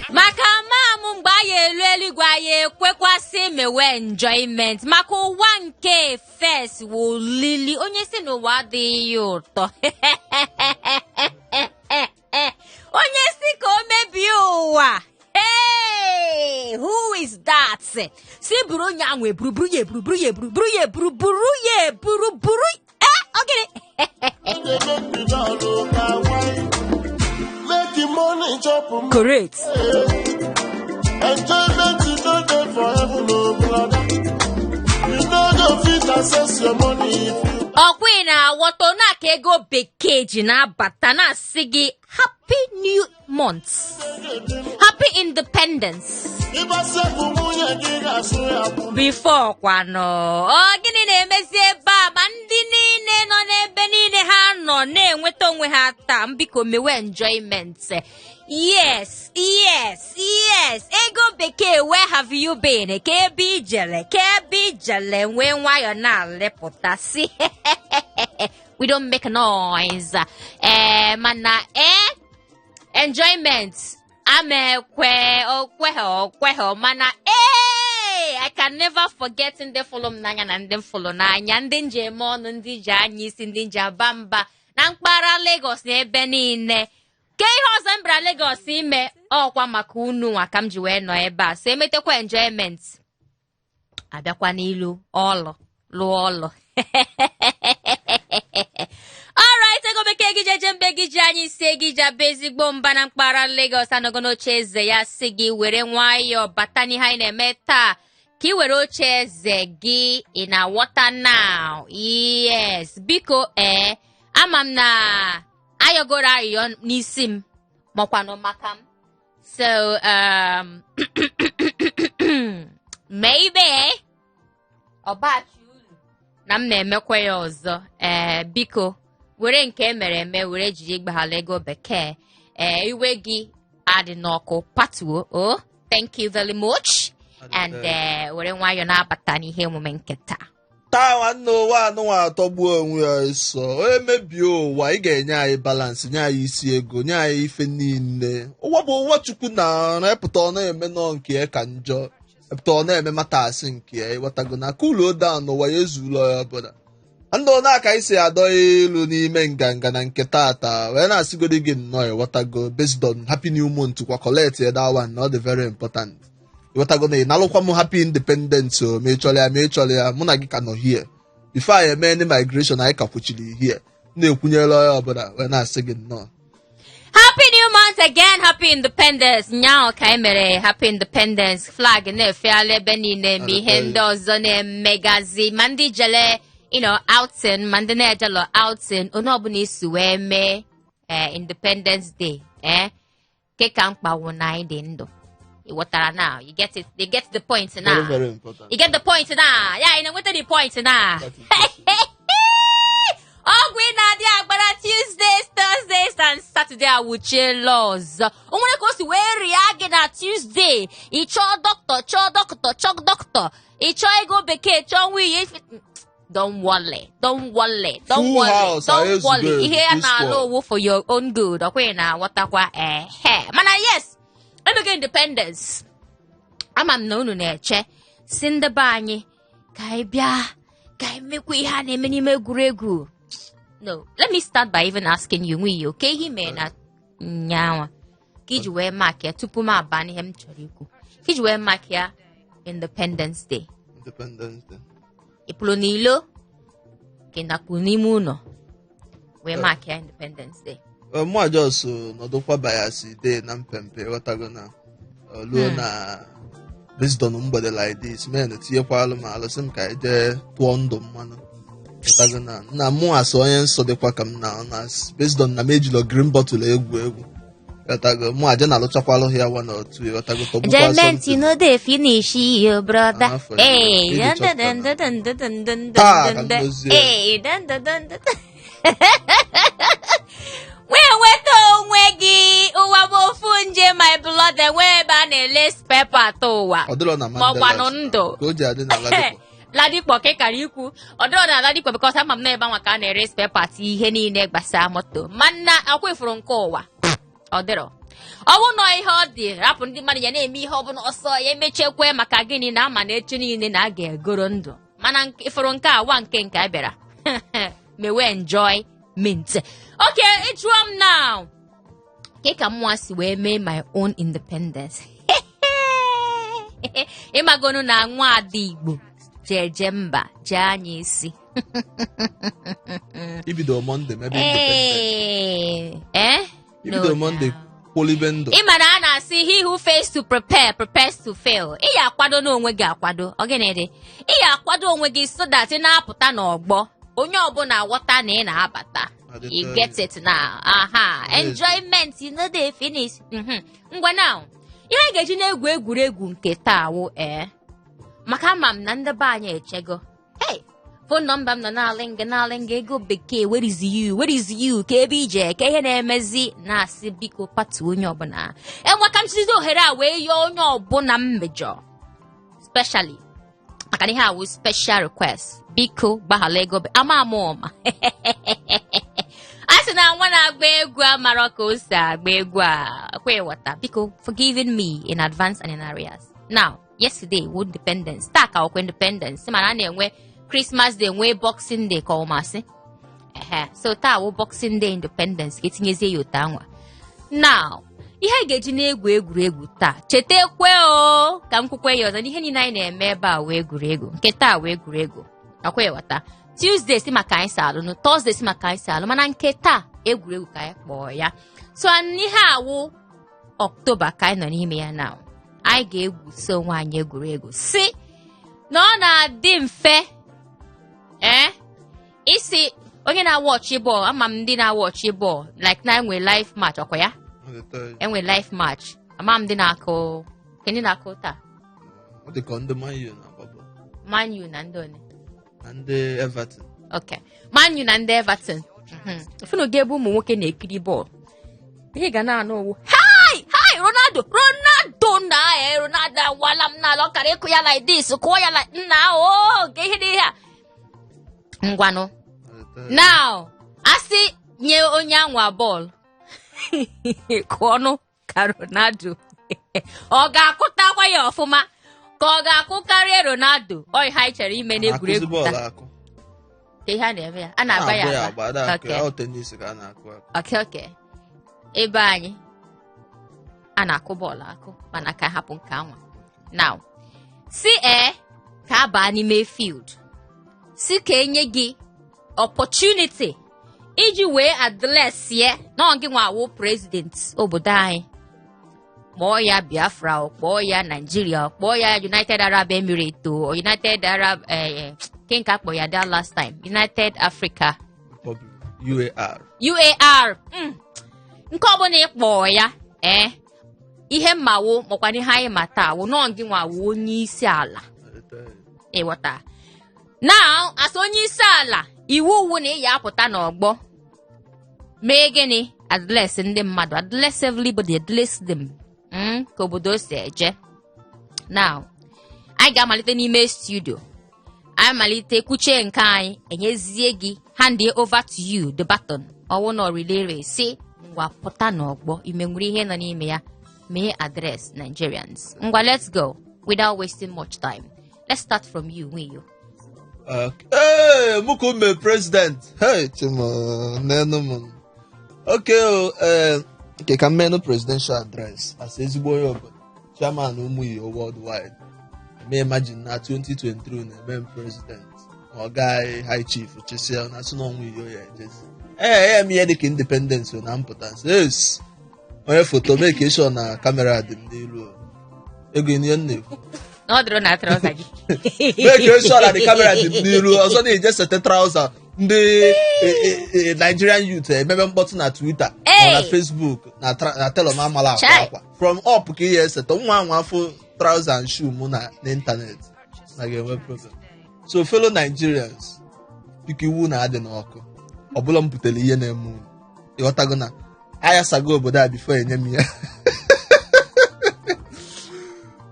maka mamu mgbe anyị elu eluigwe anyị ekwekwasị mewe enjoyment maka ụwa nke first wụ lili onye si n'ụwa adịghị ụtọ onye si ka o mebie ụwa. Hey, who is that? Si buru onye anwe buru correct. Enjoyment is not there for heaven, no brother. You know you fit access your money if you. Okwina woto na ka ego bekee ji na-abata na-asị gị happy new month, happy independence. Before kwano gịnị na-emezi ebe a ma ndị niile nọ n'ebe niile ha nọ na-enweta onwe ha taa mbiko mewe enjoyment. Yes. Ego bekee, where have you been? Kebi jele nwe nwayọ na-alepụta si. We don't make noise. Mana enjoyment. Okweho mana I can never forget ndị follow m n'anya na ndị follow n'anya, ndị njem ọnụ, ndị ji anya isi, ndị ji abamba na mpaghara Lagos na ebe niile. Ke ihe ọzọ mbra Lagos ime ọkwa maka unu nwa ka m ji wee nọ ebe a so emetekwa enjoyment abịakwa n'ilu ọlụ lụọ ọlụ. Alright, ego bekee gị jeje mbe gị ji anyị isi gị jaba ezigbo mba na mpaghara Lagos anọgo n'oche eze ya si gị were nwayọọ bata n'ihe anyị na-eme taa ka ị were oche eze gị ị na water now. Yes, biko ama m na ayogoro ayọ n'isi m makwanụ maka m so maybe ọbachi ulu na m na-emekwa ya ọzọ. Biko were nke emere eme were jiri gbaghala ego bekee. Iwe gị adị n'ọkụ patuo. Oh, thank you very much. And were nwayọ na-abata n'ihe omume nke taa. Taa nwanne ụwa anụnwa atọgbuo onwe ya ịsọ onye mebie ụwa ị ga-enye anyị balansị, nye anyị isi ego, nye anyị ife niile. Ụwa bụ ụwa Chukwu na-epụta ọ na-eme nọ nke ya ka njọ, epụta ọ na-eme matasị nke ya ịghọtago na cool down n'ụwa ya ezulo ya ọbụla. Ndị ọ na-aka isi adọ elu n'ime nganga na nke taata wee na-asịgodi gị nnọọ ịghọtago based on happy new month kwa collect that one not very important. Ịghọtago na ị nalụkwa m happy independence o ma ịchọrọ ya mụ na gị ka nọ here before anyị eme ndị migration anyị ka kwuchiri here na-ekwunyere ya ọbụla wee na-asị gị nnọọ Happy new month again, happy independence. Nyao ka emere happy independence flag na-efeala ebe niile ma ihe ndị ọzọ na-emegazi ma ndị jele outing ma ndị na-ejelo outing onye ọbụla isi wee mee Independence Day keka mkpawu na anyị dị ndụ. What are now? You get it? You get the point now. Very, very important. You get the point now. Yeah, you know what the point now. Oh, we now the Tuesdays, Thursdays, and Saturday I would chill laws. When it goes to where react on Tuesday, each doctor. Each go beke, we. Don't worry. Here now, low for your own good. Okay, now what Mana yes. Let me get independence. Ama m na unu na-eche si ndị be anyị ka anyị bịa ka anyị mekwa ihe a na-eme n'ime egwuregwu. No, let me start by even asking you nwe okay ihe mee na nyawa ka iji wee mark ya tupu m aba n'ihe m chọrọ ikwu ka iji wee mark ya Independence Day. Ịpụrụ n'ilo ka ị nakpu n'ime ụlọ wee mark ya Independence Day. Mwa just nọdụkwa bayasi day na mpempe ghọtago na luo na based on mgbede like this men tinyekwa alụmalụ sị m ka ije tụọ ndụ mmanụ ghọtago na mụ asị onye nsọ dịkwa ka m na based on na m ejilo green bottle egwu ghọtago mụ aje na alụchakwalụ ya one or two ghọtago tọgbukwa enjoyment you know dey finish you brother. Hey wee weta onwe gị ụwa bụ ofu nje my blood enwee ebe a na-ele spepa atọ ụwa maọkwanụ ndụ Ladipo kekara ikwu ọdịrọ na Ladipo because ama m na ebe anwa ka a na-ere spepa ihe niile gbasara moto mana akwụfụrụ nke ụwa ọdịrọ ọwụ nọ ihe ọ dị rapụ ndị mmadụ ya na-eme ihe ọbụla ọsọ ya emechekwe maka gịnị na ama na echi niile na a ga-egoro ndụ mana ifuru nke awa nke a bịara mewe enjoy mint. Okay, ịjụọ m now ka mụa si wee mee my own independence. Ịmagonu na nwa ada Igbo jeje mba jee anya isi ibido Monday maybe independent. Ibido Monday kwolibe ndụ. Ịma na a na-asị he who fails to prepare prepares to fail. Ị ya akwado n'onwe gị akwado. Ọ gịnị dị? Ị ya akwado onwe gị so that ị na-apụta n'ọgbọ. Onye ọbụla aghọta na ị na-abata. You get it now. Aha. Enjoyment, you know they finish. Ngwa now. Ihe anyị ga-eji na-egwu egwuregwu nke taa wụ maka ama m na ndị be anyị echego. Hey, phone number m nọ na-alịnga ego bekee. Where is you? Ka ebe ije ka ihe na-emezi na-asị biko patu onye ọbụla. Enwe ka m chizi ohere a wee yọọ onye ọbụla m mejọ. Especially maka ihe a wụ special request. Biko gbaghala ego ama ọma. A sị na nwa na-agba egwu amara ka o si agba egwu a kwe wata. Biko forgiving me in advance and in arrears. Now, yesterday would independence. Taa ka ọkwa independence. Mana a na-enwe Christmas Day, enwe Boxing Day ka ọmasị. So taa wụ Boxing Day independence ka etinyezie ya otu anwa. Now, ihe ga-eji na-egwu egwuregwu taa. Chetekwe o ka m kwukwe ya ọzọ n'ihe niile anyị na-eme ebe a wee egwuregwu. Nke taa wee egwuregwu. Akwa wata. Tuesday si maka anyị salụ, Thursday si maka anyị salụ, mana nke taa egwuregwu ka anyị kpọọ ya. So ihe awụ October ka anyị nọ n'ime ya now. Anyị ga-egwu so onwe anyị egwuregwu. Si na ọ na-adị mfe isi onye na-awọchị bọọlụ ama m ndị na-awọchị bọọlụ like na enwe live match ọkwa ya? Enwe live match. Ama m ndị na-akụ ndị na-akụ taa. Ọ dị ka ndị Man U na baba. Man U na ndị one. And Everton. Okay. Man U na ndị Everton. Ifunu ga-ebu ụmụ nwoke na-ekiri bọọlụ. Ihe ga na-anụ owu. Hi! Ronaldo na Ronaldo awala m n'ala ọkara ịkụ ya like this, kụọ ya like nna ka ihe dị ha. Ngwanụ. Now, asị nye onye anwa bọọlụ. Kụọnụ ka Ronaldo. Ọ ga-akụtakwa ya ọfụma. Ka ọ ga-akụ karịa Ronaldo ọ ihe anyị chere ime n'egwuregwu taa. Ihe a na-eme ya a na-agba ya agba. Okay. Ebe anyị a na-akụ bọọlụ akụ mana ka hapụ nke anwa. Now si ka a baa n'ime field si ka enye gị opportunity iji wee address ye na gị nwawo president obodo anyị. Kpọọ ya Biafra, kpọọ ya Nigeria, kpọọ ya United Arab Emirates o United Arab kinka kpọọ ya that last time United Africa UAR. Nke ọbụla ịkpọọ ya ihe mmawo makwana ihe anyị mata awụ nọ gị nwawo onye isi ala. Ịghọta. Now as onye isi ala iwu na ị ya apụta n'ọgbọ mee gịnị address ndị mmadụ, address everybody, address them. Ka obodo si eje. Now anyị ga-amalite n'ime studio. Anyị malite kwuche nke anyị enyezie gị hand over to you the baton. Ọwụ na relay race si ngwa pụta n'ọgbọ ime nwere ihe nọ n'ime ya mee address Nigerians. Ngwa let's go without wasting much time. Let's start from you, Wiyo. Mukume president. Hey, chimo nenu. Okay, ka mmenu presidential address as ezigbo onye obodo chairman Umuyo worldwide. Me imagine na 2023 na eme president guy high chief Chisia na so no Umuyo ya ejezi. Me dị ka independence na importance. Yes. Onye photo make sure na camera dị n'iru. Ego ni nnefu. No dro na trouser gị. Make sure na the camera dị n'iru. Also na just set trouser. Ndị Nigerian youth emebe mkpọtụ na Twitter na Facebook na teloma amala akwa from up ka ihe esetọ nwa afọ trouser and shoe mụ na internet na ga-enwe problem. So fellow Nigerians biko iwu na-adị n'ọkụ ọbụla m butere ihe na-eme unu ịghọtago na ayasago obodo a before enye m ya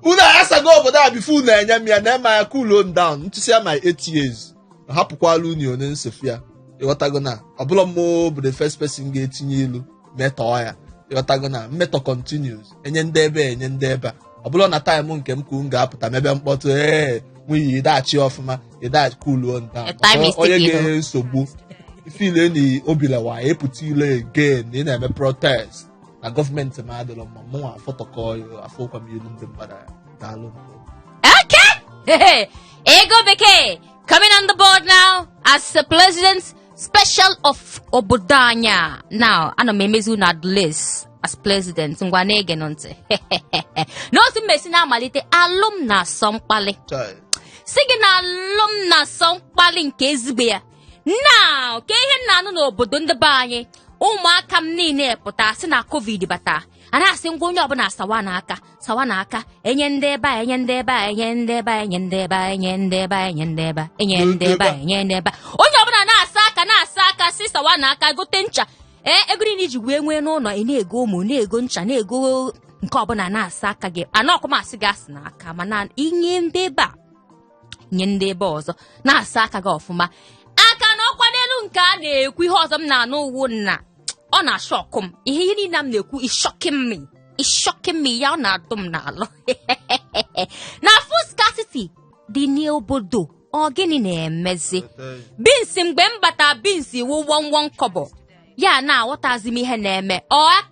unu ayasago obodo a before unu enye m ya na eme ya cool down ntụsịa my 8 years hapụkwala unu onye nsofia ịghọtago na ọbụla mmụọ bụ the first person ga-etinye ilu metọọ ya ịghọtago na mmetọ continues enye ndị ebe ọ bụrụ na taịm nke m kwuru ga-apụta mebe mkpọtụ nwunye ịdachi ọfụma ịdachi kuluo nta onye ga-enye nsogbu ifile na obilewa epụta ile again na ị na-eme protest na gọọmenti ma adịrọ mma mụnwa afọtọkọ afọkwa m ilu ndị mmadụ daalụ. Okay. Ego Bekee coming on the board now as the president special of Obodanya. Now, ana m emezu na list as president ngwa na-ege ntị. N'otu mmesi na-amalite alụm na asọmkpali. Si gị na alụm na asọmkpali nke ezigbo ya. Now, ka ihe na-anụ n'obodo ndị be anyị, ụmụaka m niile pụta sị na COVID bata. A na-asị ngwa onye ọbụla sawa n'aka, enye ndị ebe a, enye ndị ebe a, enye ndị ebe a, enye ndị ebe a, enye ndị ebe a, enye ndị ebe a, enye ndị ebe a, enye ndị ebe a. Onye ọbụla na-asa aka si sawa n'aka gote ncha. Ego niile iji wee nwee n'ụlọ ị na-ego ụmụ, na-ego ncha, na-ego nke ọbụla na-asa aka gị. Anọkụmasị gị asị n'aka mana inye ndị ebe a, nye ndị ebe ọzọ na-asa aka gị ọfụma. Aka na ọkwa n'elu nke a na-ekwu ihe ọzọ m na-anụ uwu nna. Ọ na-ashọkụ m ihe niile m na-ekwu is shocking me ya ọ na-atụ m n'alụ. Na food scarcity dị n'obodo ọ gịnị na-emezi binsi mgbe m bata binsi wụ 11 kobo ya na-aghọtazi m ihe na-eme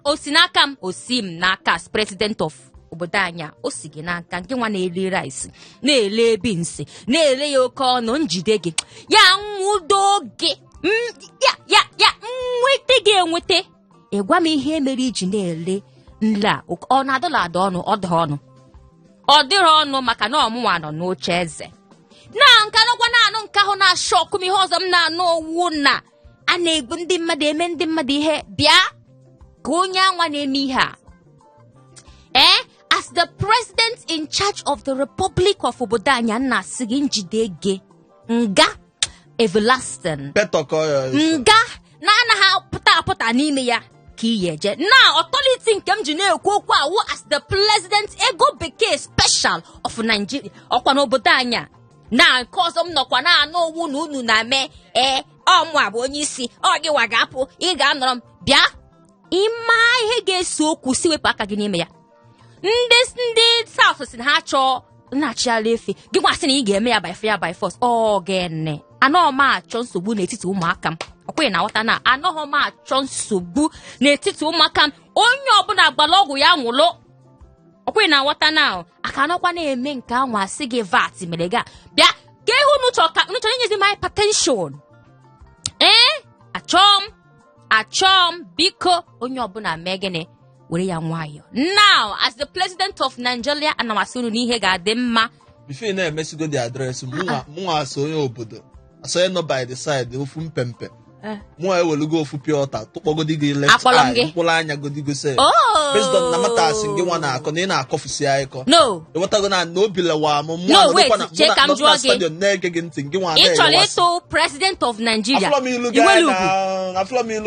o si n'aka m o si m n'aka as president of obodo anya o si gị n'aka nke nwa na-ele rice na-ele binsi na-ele ya oke ọnụ njide gị ya nwudo gị ya nwete gị enwete ịgwa m ihe mere iji na-ele nla ọ na-adọla ada ọnụ ọ dịrị ọnụ maka na ọmụnwa nọ n'oche eze na nka nọkwa na-anụ nke ahụ na-ashọkụ m ihe ọzọ m na-anụ owu na a na-egbu ndị mmadụ eme ndị mmadụ ihe bịa ka onye anwa na-eme ihe a as the president in charge of the Republic of obodo anya nna sị gị njide gị nga everlasting nga na anaghị apụta n'ime ya ka iyi eje na authority nke m ji na-ekwu okwu awụ as the president Ego Bekee special of Nigeria ọkwa n'obodo anya na nke ọzọ m nọkwa na-anụ owu na unu na-eme ọmụ abụ onye isi ọ gị wa ga-apụ ị ga-anọrọ m bịa ịma ihe ga-eso okwu si wepụ aka gị n'ime ya ndị South si na ha chọọ na-achịala efe gị gwasị na ị ga-eme ya by fire by force gene anọghị m achọ nsogbu n'etiti ụmụaka m ọkwenye na nghọta na anọghị m achọ nsogbu n'etiti ụmụaka m onye ọbụla gbara ọgwụ ya nwụrụ ọkwenye na nghọta na aka anọkwa na-eme nke anwa asị gị VAT mere ga bịa ka ịhụ n'ụchọ inyezi m hypertension achọ m biko onye ọbụla mee gịnị were ya nwayọ. Now as the president of Nigeria ana masị unu n'ihe ga-adị mma before na-emesigo the address mụnwa so onye obodo aso nọ by the side ofu mpempe mụnwa ewelugo ofu pure water tụkpọgodi gị left eye mkpụrụ anya godigo se based on na matasị gị nwa na-akọ na ị na-akọfusi akọ no ewetago na obilewa m no wait check am jụọ gị na-ege gị ntị gị nwa ị chọrọ ịtụ president of Nigeria afụlọ m ilu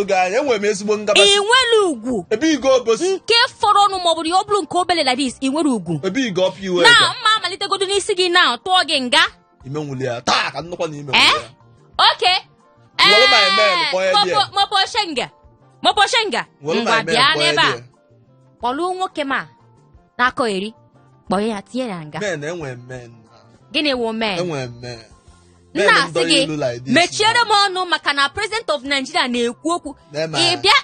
gị anya enwere m ezigbo ngabasị ị nwere ugwu ebe igo obosi nke fọrọ ọnụ maọbụ ya ọ bụrụ nke obele like this ị nwere ugwu ebe igo ọpụ iwe na mma amalitegodo n'isi gị na tụọ gị nga ime nwuli ya taa ka nnukwu na ime nwuli ya okay Moposhenga ngwa bịa n'ebe a kpọlụ nwoke ma n'aka eri kpọnye ya tinye na nga gịnị wụ men nna asị gị mechiere m ọnụ maka na president of Nigeria na-ekwu okwu ị bịa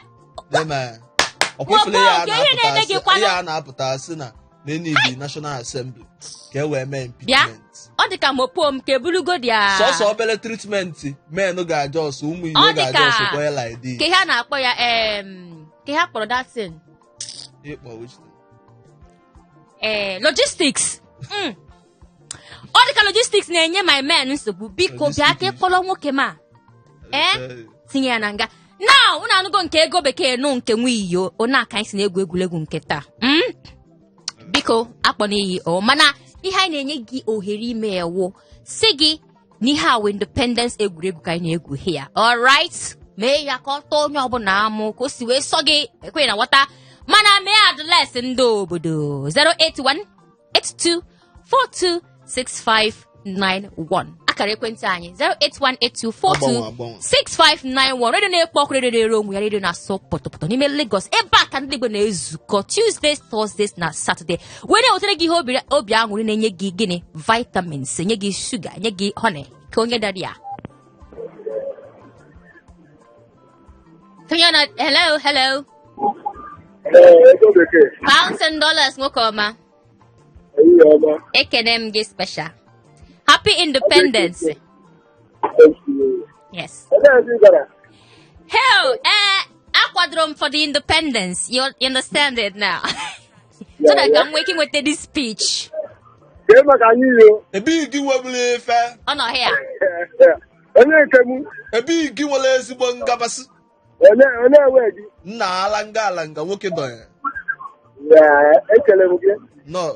ihe na-eme gị kwanụ ya na-apụta sị na n'enidi National Assembly ka e wee mee impeachment ọ dị ka mopo m ka eburugo dị a sọsọ obere treatment men ga-aja ọsọ ụmụ Igbo ga-aja ọsọ kwa ya like this ka ihe a na-akpọ ya ka ihe a kpọrọ that thing logistics ọ dị ka logistics na-enye my men nsogbu biko bịa ka ịkpọrọ nwoke ma tinye ya na nga na unu anụgo nke Ego Bekee nụ nke nwe iyo onye aka isi na-egwu egwuregwu nke taa biko akpọ n'iyi mana ihe anyị na-enye gị ohere ime ewu si gị n'ihe awa independence egwuregwu ka anyị na-egwu here alright mee ya ka ọ tọọ onye ọbụla amụ ka o si wee sọ gị ekwenye na nwata mana mee adreesị ndị obodo 08182426591 akara ekwentị anyị 08182426591 redio na-ekpo ọkụ redio na-ere onwe ya redio na-asọ pọtọpọtọ n'ime Lagos ebe a ka ndị Igbo na-ezukọ Tuesdays, Thursdays na Saturday wee na-ewetara gị ihe obi aṅụrị na-enye gị gịnị vitamins enye gị shuga enye gị honey ka onye dara ya hello pounds and dollars nwoke ọma ekene m gị special happy independence yes hell akwadoro m for the independence you understand it now so that I'm waking with this speech ebe gị nwebụla efe ọ nọ here ebe gị nwere ezigbo ngabasị nna alanga nwoke nọ ya no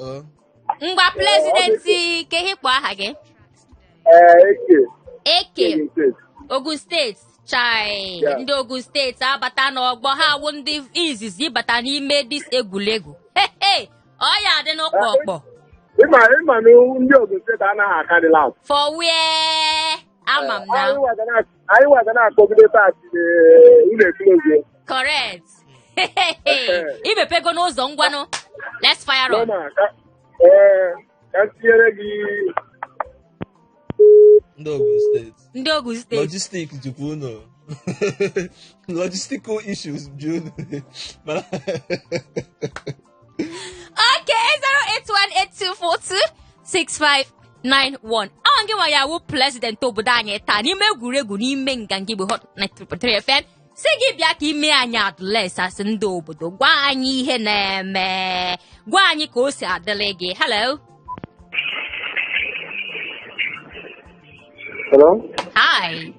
ngwa president ke ihe kpọ aha gị Eke Ogun State chai ndị Ogun State abata n'ọgbọ ha wụ ndị izizi bata n'ime dis egwuregwu ọ ya dị n'ụkpọ ọkpọ ịma ndị Ogun State anaghị akarịla for where ama m na anyị wada na-akpọgide pati ụlọ ekolozi correct imepego n'ụzọ ngwanụ let's fire on ka tinyere gị ndị Ogun State logistics jikwa unu logistical issues ji unu okay 08182426591 ọ gị nwa ya wụ president obodo anyị taa n'ime egwuregwu n'ime nganga Igbo Hot 93.3 FM si gị bịa ka ime anyị adolescents asị ndị obodo gwa anyị ihe na-eme gwa anyị ka o si adịrị gị hello hi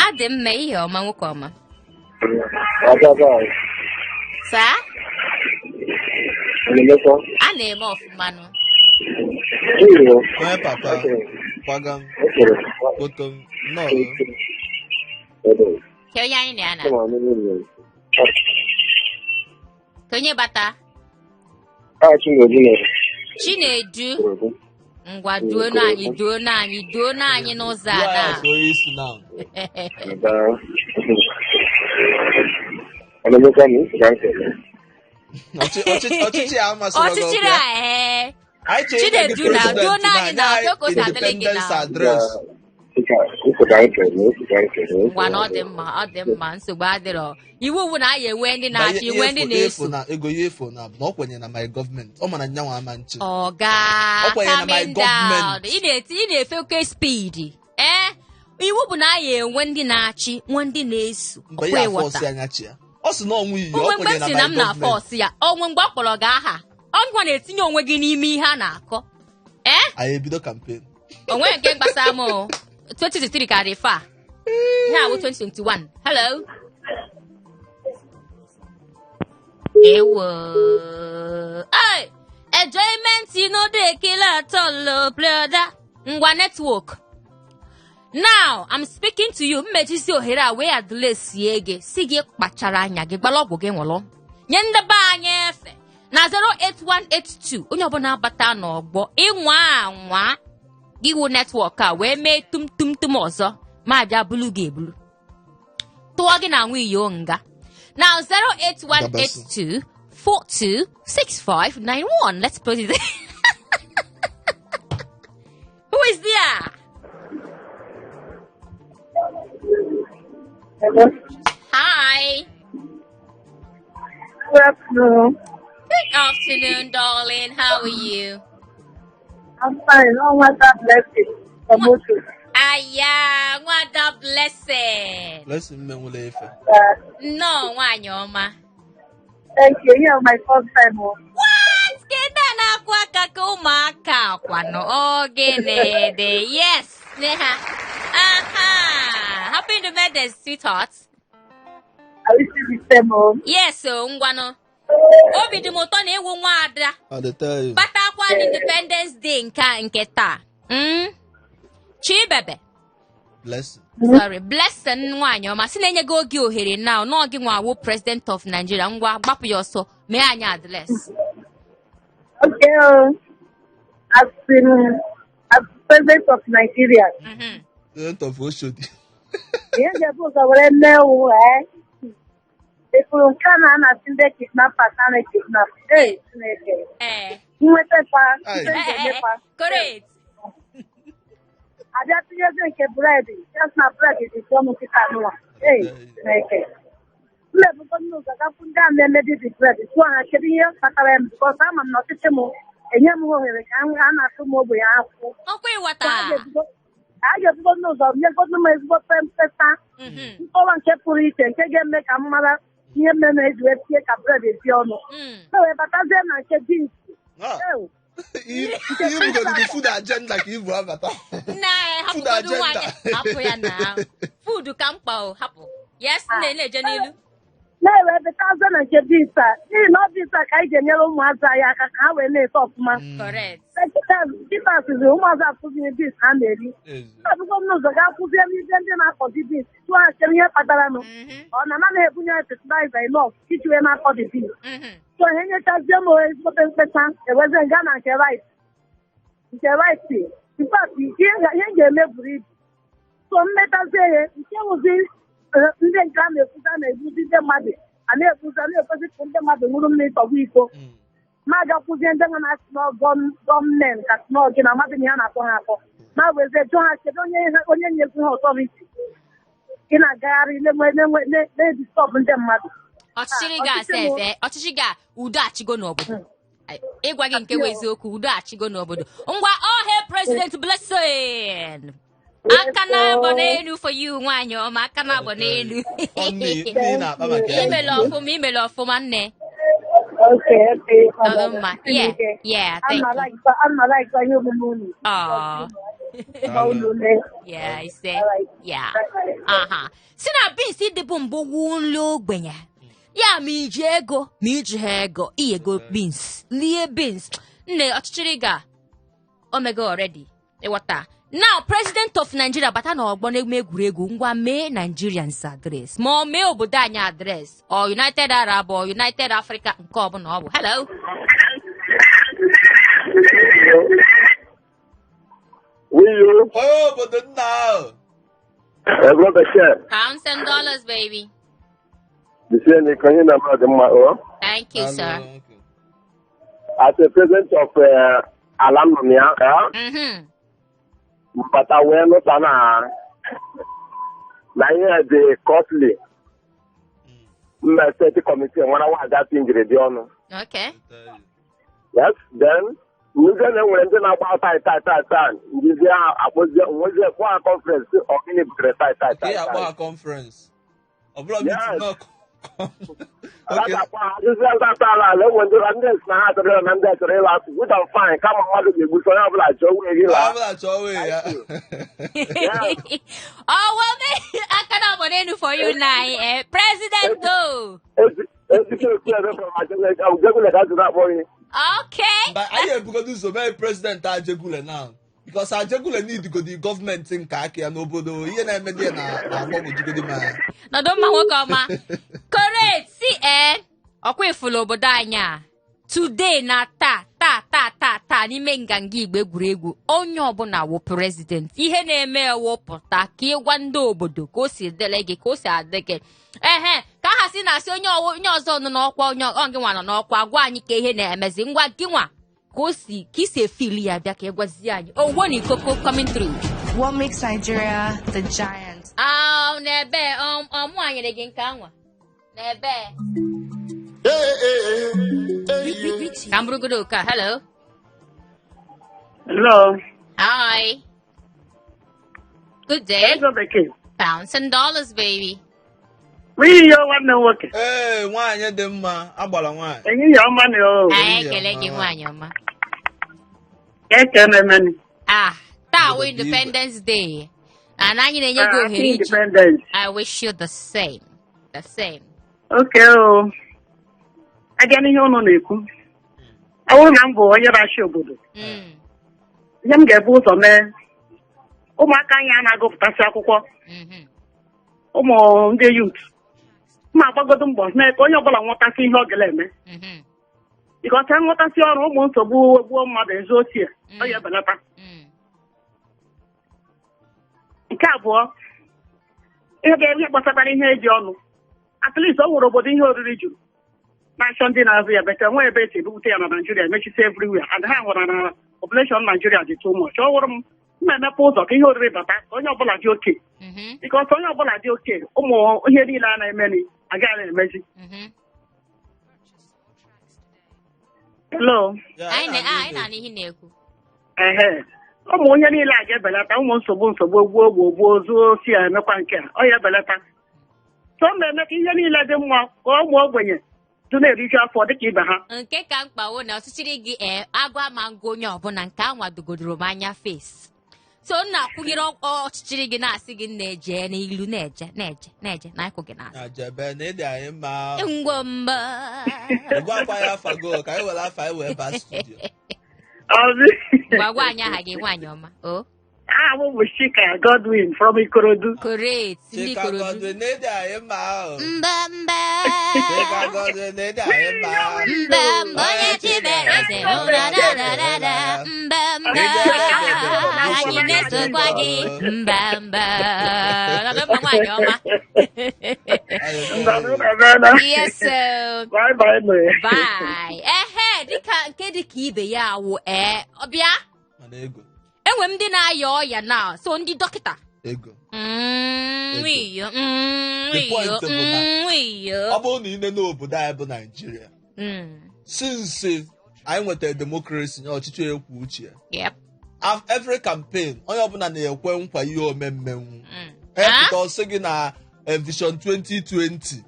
adị mma ihe ọma nwoke ọma saa a na-eme ọfụma nụ onye papa kwagam potom no ke onye anyị na-ana ka onye bata Chinedu ngwa duo n'anyị n'ụzọ a ọchịchịrị a Chinedu na duo n'anyị na ọtọkọ si adịrị gị na ngwa na ọ dị mma nsogbu adịrọ iwu bụ na anyị enwe ndị na-achị iwe ndị na-eso na ego ya efu na ọ kwenye na my government ọ mana nyanwa ama nchi ọga calming down ị na-efe oke speed iwu bụ na anyị enwe ndị na-achị nwe ndị na-eso ọ sị na ọnwụ iyi ọ kwenye na my government na force ya onwe mgbe ọ kpọrọ gị aha ọngwa na-etinye onwe gị n'ime ihe a na-akọ anyị ebido campaign onwe nke gbasara m 2023 ka dị fa ihe a bụ 2021 hello ewo enjoyment no dey kill at all brother ngwa network now I'm speaking to you mmejisi ohere a wee adreesị ege si gị kpachara anya gị gbala ọgwụ gị nwụrụ nye ndebe anyị efe na 08182 onye ọbụla abata n'ọgbọ ịnwa anwa gị wụ netwọk a wee mee tum ọzọ ma bịa bulu gị ebulu tụọ gị na anwụ iyo nga now 08182426591 let's put it who is there Hello. Hi. Good afternoon. Good afternoon, darling. How are you? I'm fine. Oh, what a blessing. Aya, what a blessing. Blessing me wole efe. No, nwanyi ọma. Thank you. You are my first time. What? Keda na akwa kaka ụmụaka akwano. Ogenede. Yes. Aha. Happy Independence, sweetheart. I wish you the same. Yes, so ngwano. Obi dị m ụtọ na ịwụ nwa ada. Batakwa Independence Day nke taa. Chibebe. Blessing. Sorry, blessing nwaanyị ọma si na-enye gị oge ohere now na gị nwa wụ President of Nigeria ngwa gbapụ ya ọsọ mee anyị adreesị. Okay. I've President of Nigeria. President of Oshodi. Ihe ga-ebu ụzọ were mee uwe efuru nke a na-anasị ndị kidnappers a na-ekidnap. Chineke. Nwetakwa ife ga-emekwa. Correct. Abịa tinyezi nke bred, just na bred dị ọnụ kịta n'ụwa. Chineke. Mmebugo n'ụzọ gapụ ndị a na-emebi the bread tụọ ha kedu ihe kpatara ya because ama m na ọchịchị m enye m ohere ka a na-atụ m ogbenye akwụ. Ọkwa ịwata. A ga-ebugo n'ụzọ nyegodu m ezigbo mkpesa nkọwa nke pụrụ iche nke ga-eme ka m mara ihe mmemme eji wee tie ka bred dị ọnụ. Wee batazie na nke bins. Ihe bugodiri food agenda ka ibu abata. Hapụgodu nwaanyị hapụ ya na food ka mkpa o hapụ. Yes, na-eje n'ilu. Na-ewe betazie na nke bins a n'ihi na ọ bins a ka anyị ga-enyere ụmụazụ anyị aka ka ha wee na-eto ọfụma. Correct. Kịtasịzi ụmụazụ akụziri bins ha na-eri. Abụgo m n'ụzọ ga-akwụzie n'ihe ndị na-akọzi bins tụọ ha chere ihe kpatara nụ ọ na anaghị ebunye fertilizer enough iji wee na-akọzi bins. So ihe nyechazie m ezigbote mkpesa ewezie nga na nke rice ihe ga-eme buru ibu so mmetazie ihe nke wụzi ndị nke a na-ekwuzi a na-egbuzi ndị mmadụ a na-ekwuzi a na-ekwezi ka ndị mmadụ ṅụrụ mmiri tọgbọ iko ma agakwuzie ndị nwe na-asị na gọọmenti ka sị n'oge na mmadụ na ya na-akpọ ha akpọ ma wezie jụọ ha kedu onye nyekwu ha ọtọriti ị na-agagharị na-edistọbụ ndị mmadụ. Ọchịchị ga udo achịgo n'obodo. Ịgwa gị nke bụ eziokwu udo achịgo n'obodo. Ngwa ọhe President Blessing. Aka na-abọ n'elu for you nwaanyị ọma aka na-abọ n'elu. Imele ọfụma nne. Okay. Mma. Yeah, thank you. I'm like you moon. Yeah, I say. Yeah. Si na bins dịbụ mbụ wulo ogbenye. Ya ma iji ego ma iji ha ego iyego beans lie beans nne ọchịchịrị ga omega already ịghọta. Now President of Nigeria bata na ọgbọ na-eme egwuregwu ngwa mee Nigerians address ma ọ mee obodo anyị address or United Arab or United Africa nke ọbụla ọ bụ. Hello. Obodo nna ahụ. Pounds and dollars, baby. Thank you, sir. As a president of Alamnia, but I will not the costly. State committee, when I want that thing, okay. Yes, then. We don't know when about time. Was there one conference or any conference? I cannot for you now, President though. Okay. But I have to so very President Ajegule now. Because Ajegule need to go the government in Kaki and Obodo. Here na media na what would you do man? No, don't ma. Correct. See, okwe full obodo anya. Today na ta n'ime nganga igbe egwuregwu onye ọbụla wo president ihe na-eme ewopụta ka ịgwa ndị obodo ka o si dele gị ka o si adị gị ka ha si na-asị onye ọzọ nọ n'ọkwa onye gị nwa nọ n'ọkwa gwa anyị ka ihe na-emezi ngwa gị nwa ka o si ka isi efili ya bịa ka ịgwazi anyị ogwo na ikoko coming through. What makes Nigeria the giant? N'ebe ọmụ anyere gị nke anwa n'ebe Kamburuguduka, hello. Hello. Hi. Good day. Pounds and dollars, baby. We are one working. Hey, why you dem ma? Agbala why? And you are money. Oh, kelegi wanyoma. Tawo Independence Day. And I need to go here. Independence. I wish you the same. The same. Okay. Oh. Again, you know, Niku. I want to go on your show. Yam get both on there. Oh, my can go to Tasako. Oh, more the youth. My bottom boss, make on your ball and what I see your glen. Because I want to see our almost a boo mother is here. Oh, yeah, but nke abụọ ihe ga-eme gbasara ihe eji ọnụ at least ọ nwere obodo ihe oriri juru na-achọ ndị na-azụ ya bete nwe ebe esi ebupụta ya na Nigeria emechisi everywhere and ha nwere na population Nigeria dị too much. Ọ wụrụ m emepe ụzọ ka ihe oriri bata onye ọbụla dị oke because onye ọbụla dị oke ụmụ ihe niile a na-emeni agaghị na-emezi. Hello. Anyị na-anụ ihe na-ekwu. Ụmụ onye niile a ga-ebelata ụmụ nsogbu gbuo zuo si ya emekwa nke a ọ ya ebelata so eme ka ihe niile dị mma ka ụmụ ogbenye dị na-eriju afọ dịka ibe ha. Nke ka mkpawo na ọchịchịrị gị agwa ma ngwa onye ọbụla nke anwa dogodoro m anya face so nna akwụnyere ọchịchịrị gị na-asị gị na-eje n'ilu na-eje na ịkwụ gị n'azụ ngwa mba Gwa ya fago ka anyị were afa anyị wee baa studio. Gwa anyị aha gị nwaanyị ọma. I'm Chika Godwin from Ikorodu. Correct. Chika Godwin, need I am out. Mbamba. Chika Godwin, need I am out. Mbamba. Yes, sir. Bye. Dịka ibe ya awụ ọbịa. Enwe ndị na-aya ọya na so ndị dọkịta ego ọ bụrụ na ine n'obodo anyị bụ Nigeria since anyị nwetara democracy nye ọchịchị ekwu uche every campaign onye ọbụla na-ekwe nkwa ihe omemmenwu epụta ọsị gị na vision 2020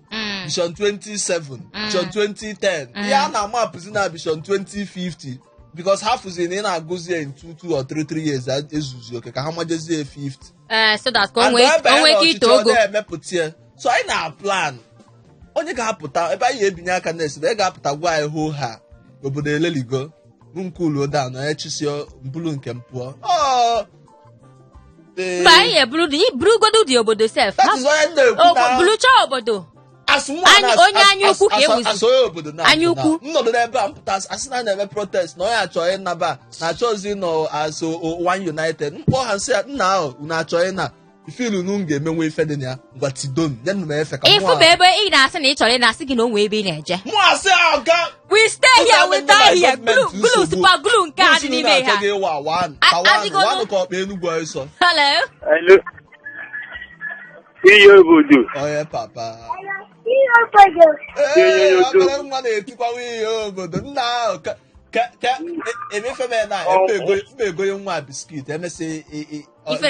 vision 27 vision 2010 ihe a na-ama apụzi na vision 2050 because half is in na-agụzi in 2 or 3 years ezuzu oke ka ha majezie 50 so that onwe ike ito ogo emepụta so anyị na-plan onye ga-apụta ebe anyị ebinye aka na-esi ga-apụta gwa anyị hoo ha obodo eleligo nkulu down onye chisi mbulu nke mpụọ mba anyị eburugodo dị obodo sef bulucha obodo onye anya ukwu ka ewuzi anya ukwu nnọdụ n'ebe a mpụta asị na na-eme protest na onye achọghị ịnaba na-achọzi nọ as one united mkpọ ha nsị ya nna ahụ unu achọghị na ifilu nu ga-emenwe ife dị na ya ngwa tidon ya nụ m efe ka ịfụ bụ ebe ị na-asị na ị chọrọ ị na-asị gị na onwe ebe ị na-eje mụ asị ahụ ga we stay here we die here glue super glue nke a dị n'ime ha wanụ ka ọkpa Enugu ọsọ hello ihe obodo onye papa nwa na-etikwawa ihe obodo nna ahụ ka emefeme na emegoye nwa biskit emesị ife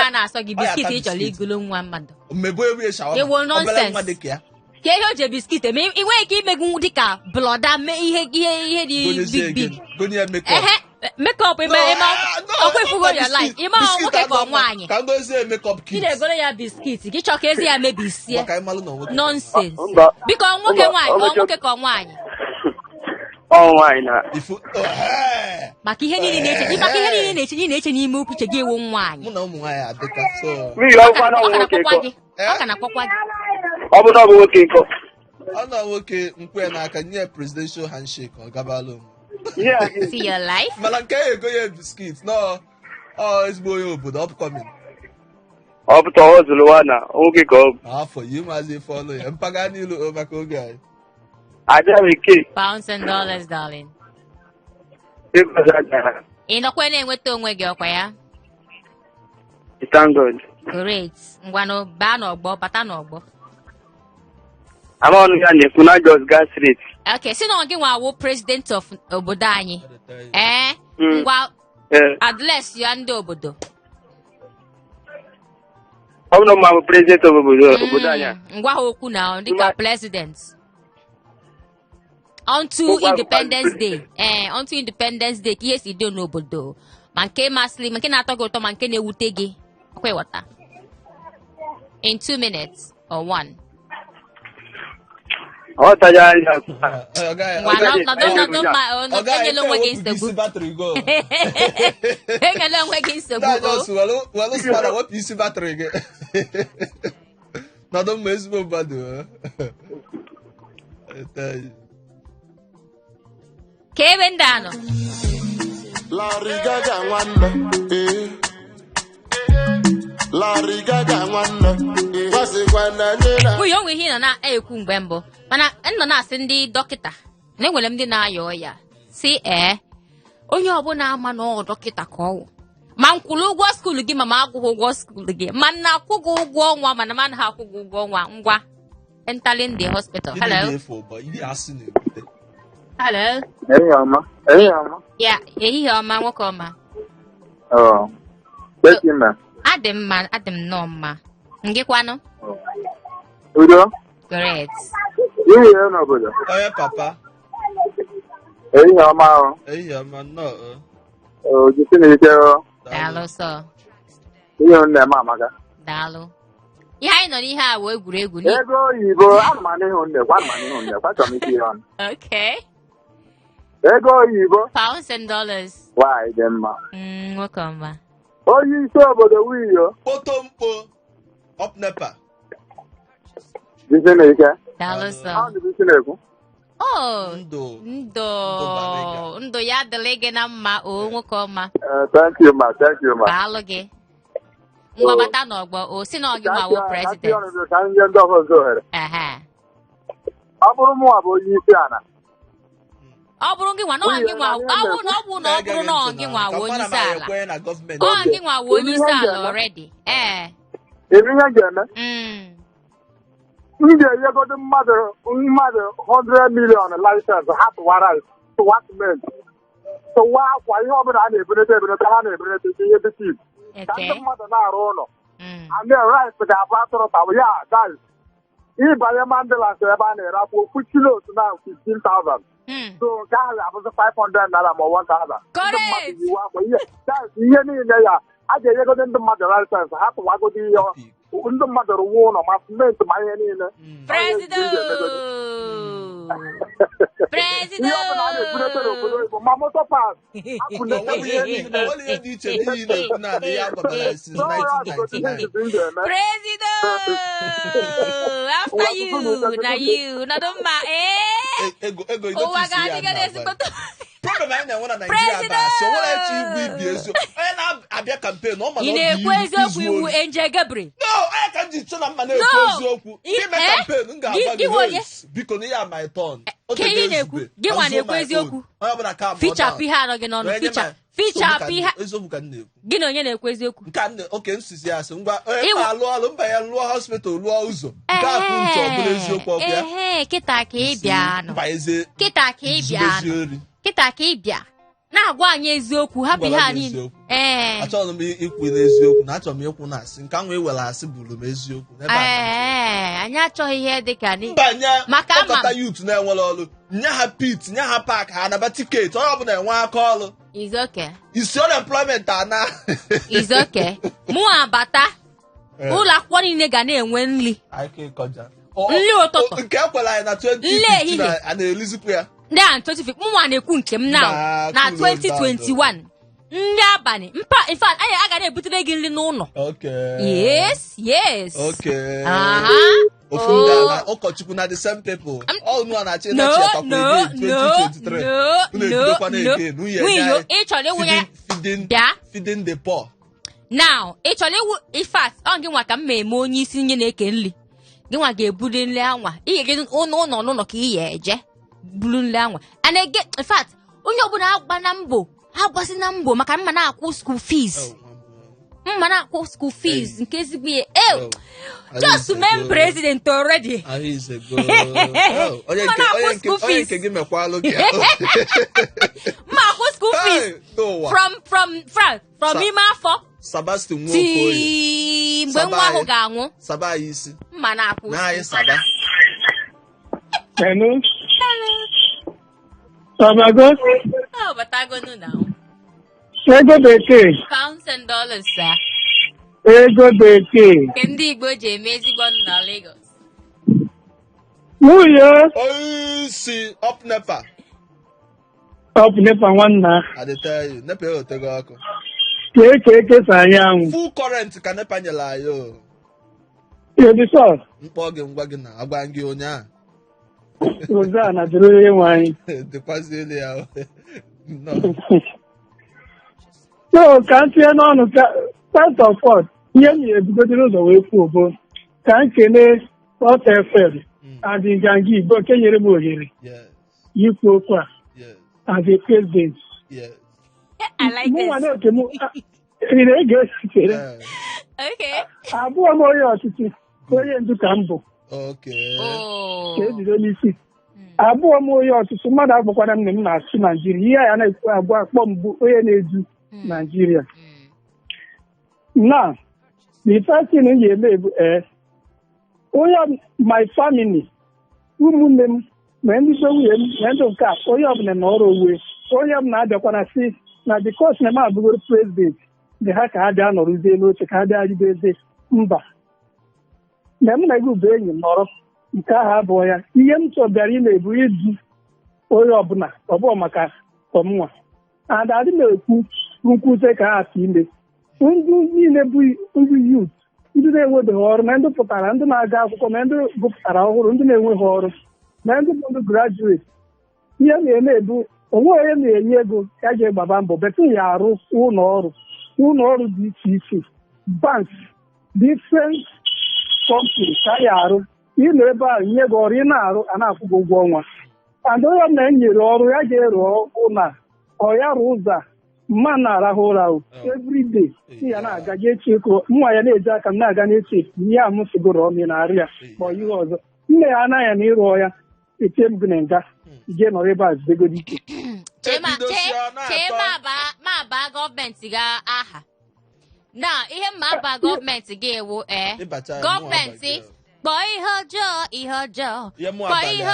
a na-asọ gị biskit ị chọrọ igolo nwa mmadụ mmebo ewu shawa obere nwa dị ka ya ka ihe o je biskit eme ị nweghị ike imegwu dịka blọda ihe dị big makeup ọkwa ifugo your life ime nwoke ka ọ nwaanyị ka ngozie makeup kit ị na-egoro ya biskit gị chọ ka ezi ya mebisie nonsense biko nwoke ka ọ nwaanyị na maka ihe niile na-eche n'ime uche gị ewu nwaanyị mụ na ụmụ nwaanyị adịka so ọ ka na-akpọkwa gị ọ bụ na ọ bụ nwoke nkọ ọ na nwoke nkwe n'aka nye presidential handshake ọ gabala ụmụ see your life mana nke ego ya biskit no ezigbo onye obodo upcoming ọ pụta ọ zụrụ nwa na nwoke ka ọ bụ afọ yi maazị ife ọlụ ya mpaghara niile maka oge anyị aja bekee pounds and dollars darling ị nọkwa na-enweta onwe gị ọkwa ya thank God great ngwanụ baa n'ọgbọ bata n'ọgbọ ama ọnụ ya na-ekwu na just gas rate okay si na gị nwawo president of obodo anyị ngwa adres ya ndị obodo ọ bụ na mma bụ president of obodo anyị ngwa ha okwu na dịka president unto Independence Day ka ihe si dị n'obodo ma nke masịrị ma nke na-atọ gị ụtọ ma nke na-ewute gị ọkwa ịghọta in 2 minutes or 1 enyela onwe gị nsogbu enyela onwe gị nsogbu wepụ isi batrị gị nọdụ mma ezigbo mmadụ ka ebe ndị anọ Larry Gaga nwanne Larry Gaga nwanne ịghọsịkwa na nye na Nwunye onwe ihe nọ na-ekwu mgbe mbụ mana nọ na-asị ndị dọkịta na enwere ndị na-aya ọya si onye ọbụla ama na ọ dọkịta ka ọwụ ma m kwụrụ ụgwọ skuulu gị ma m akwụghị ụgwọ skuulu gị ma m na-akwụ gị ụgwọ ọnwa mana m anaghị akwụ gị ụgwọ ọnwa ngwa entering the hospital. Hello. Hello. Yeah, ehihie ọma nwoke ọma. Adị m nnọọ mma. Ngịkwanụ? Udo? Great. Ihe n'obodo. Onye papa. Ehihie ọma ahụ. Ehihie ọma nnọọ. Jisi na ike o. Daalụ sọ. Ihe nne m amaka. Daalụ. Ihe anyị nọ n'ihe a wụ egwuregwu. Ego oyibo anụmanụ nne kwachọrọ m ike ihe ọnụ. Okay. Ego oyibo. Pounds and dollars. Why dị mma. Nwoke ọma. Onye isi obodo Wiyo. Potompo. Up Nepa. Jisi na ike. Daalụ sọ. Ọ dị isi na-ekwu. Ndụ ya adịla gị na mma o nwoke ọma. Thank you ma. Daalụ gị. Mgbabata n'ọgbọ si na ọ gị nwawo president. Ka ndị ọzọ ohere. Ọ bụrụ mụ bụ onye isi ala. Ọ bụrụ gị nwa na ọ gị nwa onye isi ala. Ọ gị nwa onye isi ala already. Ebe ihe ga-eme. M ga-enyegodo mmadụ 100 million license ha tụwa cement tụwa akwa ihe ọbụla a na-ebunete ha na-ebunete ihe dịka ibu ka ndị mmadụ na-arụ ụlọ and then rice ga-abụ atụrụ tawa ya guys ịbanye Mandela ebe a na-ere akwụ ofu kilo otu na 15,000 so nke ahụ ga-abụzi 500 naira ma 1,000 ndị mmadụ iwu akwa ihe niile ya a ga-enyegodo ndị mmadụ license ha tụwagodo ihe ndị mmadụ rụwa ụlọ ma simenti ma ihe niile ihe ọbụla a na-ebunete n'obodo oyibo ma moto pas problem anyị na-enwe na Naịjirịa bụ onwere echi igbu ibi eziokwu onye na-abịa kampen ọ ị na-ekwu eziokwu iwu Angel Gabriel onye ka m ji chọ na mma na-ekwu eziokwu ime kampen m ga-agba gị biko na ihe a my turn gị nwa na-ekwu eziokwu fichapụ ihe anọ gị n'ọnụ fichapụ ihe eziokwu ka m na-ekwu gị na onye na-ekwu eziokwu oke nsizi asị ngwa onye ma alụ ọrụ mba ya lụọ hospital lụọ ụzọ nke a bụ ntị ọbụla eziokwu ọbịa kịta ka ị bịa na-agwa anyị eziokwu hapụ ihe a niile achọrọ m ikwu n'eziokwu na achọrọ m ikwu na asị nke ahụ iwere asị bụrụ m eziokwu anyị achọghị ihe dịka maka ọkọta yut na-enwere ọrụ nye ha pit nye ha paak ha anaba tiketi onye ọbụla enwe aka ọrụ isi unemployment ana mụ abata ụlọ akwụkwọ niile ga na-enwe nri ụtụtụ nke ekwere anyị na 2015 a na-elizikwu ya ndị a 2015 mụnwa na-ekwu nke m na 2021 nri abalị in fact anyị aga na-ebutere gị nri n'ụlọ yes ofu ndị ala ụkọchukwu na the same people ọnụ a na-achị ịnachi atakwa again 2023 ị chọrọ ịwụnye feeding the poor now ị chọrọ ịwụ ifat ọ gị nwa ka m eme onye isi nye na-eke nri gị nwa ga-ebuli nri anwa ihe gị n'ụlọ ka ị ya eje bulu nri anwa and again in fact onye ọbụla agbasi na mbọ maka mma na-akwụ school fees nke ezigbo ihe just men president already onye nke gị mekwalụ gị mma akwụ school fees from ime afọ Sebastian Nwokoye mgbe nwa ahụ ga-anwụ saba anyị isi mma na-akwụ na anyị saba Sabago? Batagonu now. Ego bekee. Pounds and dollars, sir. Ego bekee. Kendi Igbo ji eme ezigbo na Lagos. Nwunye. Si up Nepa. Up Nepa nwanna. I dey tell you, Nepa otego ọkụ. Keke sa anyanwụ. Full current ka Nepa nyere anyị o. Yedi sọ. Mkpọ gị ngwa gị na agwa gị onye a. Rosanna dịrị onye nwe anyị. Dịkwazị ele ya. No, ka m tinye n'ọnụ ka first of all, ihe m na-ebugodoro ụzọ wee kwuo bụ ka m kelee Port FM and Nganga Igbo nke nyere m ohere ikwu okwu a as a president. I like this. Mụnwa na-oke m ị na-ege sitere abụọ m onye ọchịchị onye ndu ka m bụ ka ebido n'isi abụọ m onye ọchịchị mmadụ agbakwara m na m na-achị Naijiria ihe ya na-ekwu abụọ akpọ m bụ onye na-edu Naijiria. Na the first thing m ga-eme bụ onye my family ụmụnne m ma ndị so nwunye m na ndị nke a onye ọbụla na ọrụ owe onye ọbụla abịakwana si na bikos na m abụgoro prezident dị ha ka ha bịa nọrụzie n'oche ka ha bịa ridozie mba na m na gị bụ enyi m nọrọ nke ahụ abụọ ya ihe m chọbịara ime bụ idu onye ọbụla ọbụọ maka ọmụnwa adadị na-ekwu nkwute ka ha atụ ime ndị niile bụ ndị yut ndị na-enwebeghị ọrụ na ndị pụtara ndị na-aga akwụkwọ na ndị gụpụtara ọhụrụ ndị na-enweghị ọrụ na ndị bụ ndị grajueti ihe na-eme ebu onwe onye na-enye ego ya ga gbaba mbọ betu ya arụ ụlọ ọrụ dị iche iche banks different companies ka ya arụ ịnọ ebe ahụ nye gị ọrụ ị na-arụ a na-akwụ gị ụgwọ ọnwa and onye ọbụla enyere ọrụ ya ga-ere ụlọ ọ ya rụ ụzọ mma na-arahụ ụra everyday si ya na-aga ga eche eko nwa ya na-eji aka m na-aga na-eche ihe a m sigoro ọmị na-arụ ya ma ihe ọzọ nne ya anaghị na ịrụ ya eche m gị na nga ije nọrọ ebe a zidegoro ike chee ma ba gọọmenti ga aha na ihe mma aba gọọmenti ga-ewu gọọmenti kpọọ ihe ọjọọ kpọọ ihe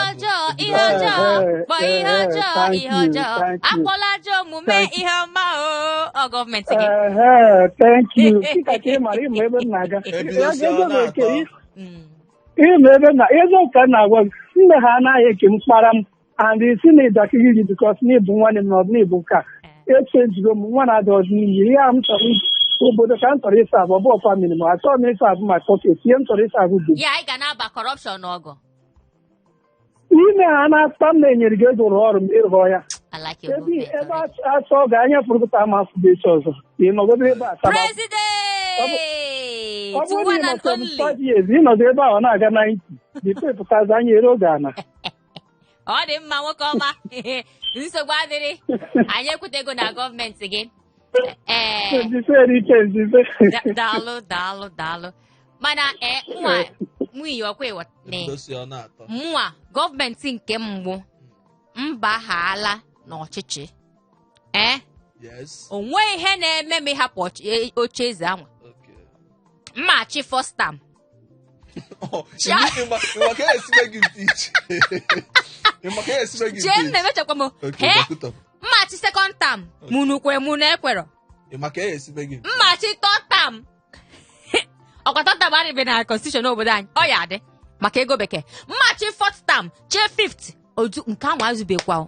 ọjọọ akpọla ajọ omume ihe ọma ọ gọọmenti gị. Thank you. Dịka ka ị mara ịma ebe m na-aga ịma ebe na eziokwu ka m na-agwa gị nne ha anaghị eke m kpara m and isi na ịdakịrị bikos na ịbụ nwanne m na ọdụ ịbụ nka echenjigo m nwa na-adị ọdịnihu ihe a m chọrọ obodo ka m chọrọ ịsa abụ ọbụ famili m achọrọ m ịsa abụ ma pọket ihe m chọrọ ịsa abụ bụ ya anyị ga na-aba kọrọpshọn ọgụ ime ha na-akpa m na-enyere gị ego rụọ ọrụ m ịrụọ ya ebe achọ ọ ga-anya pụrụpụta ma afụba echi ọzọ ịnọgodo ebe a ọ bụrụ na ịnọdụ ebe ahụ na-aga 90 dịpụtazi anya ere oge ana ọ dị mma nwoke ọma nsogbu adịrị anyị ekwutego na gọọmenti gị daalụ mana nwunye ọkwa mụnwa gọọmenti nke mbụ mbaghala n'ọchịchị onwe ihe na-eme m ịhapụ oche eze anwa mmachi first term jee na-emechakwa m mmachi second term munukwe munu ekwero mmachi third term ọkwa third term adịbe na constitution obodo anyị ọ ya adị maka ego bekee mmachi fourth term chee fifth otu nke ahụ azụbekwa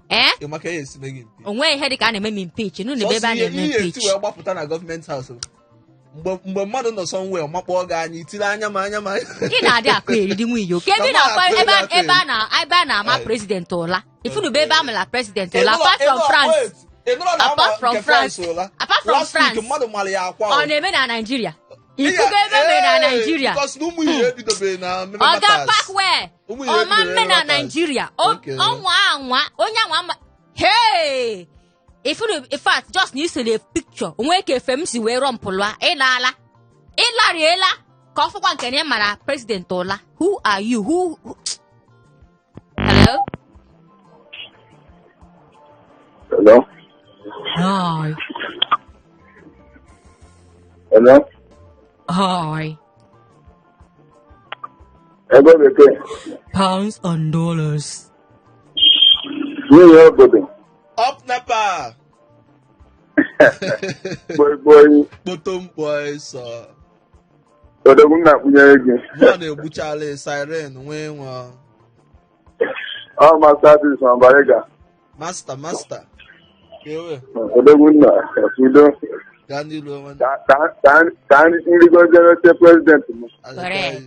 onwe ihe dị ka a na-eme m impeach n'ụlọ ebe a na-eme impeach mgbe mmadụ nọ somewhere makpọ gị anya itiri anya ma ị na-adị akụ eriri nwunye oke ebe na-akwa ebe a na-ama president ụla ifunube ebe a mala president ụla apart from France ọ na-eme na Nigeria ifugo ebe mere na Nigeria ọ ga parkway ọma mme na Nigeria ọnwa anwa onye anwa hey in fact just na isere picture onwe ka efe m si wee rọmpụlụa ịlariela ka ọ fụkwa nke na mara president ụla who are you hello hi hello hi ego bekee pounds and dollars nwunye obodo Up Napa. boy. Bottom boys. Odogwu na kunye gị. Nwa na-egbuchala siren nwee nwa. Oh, master this one Barega. Master. Kewe. Odogwu na Udo. Gani lo man. Ka ndị gọọmenti president. Correct.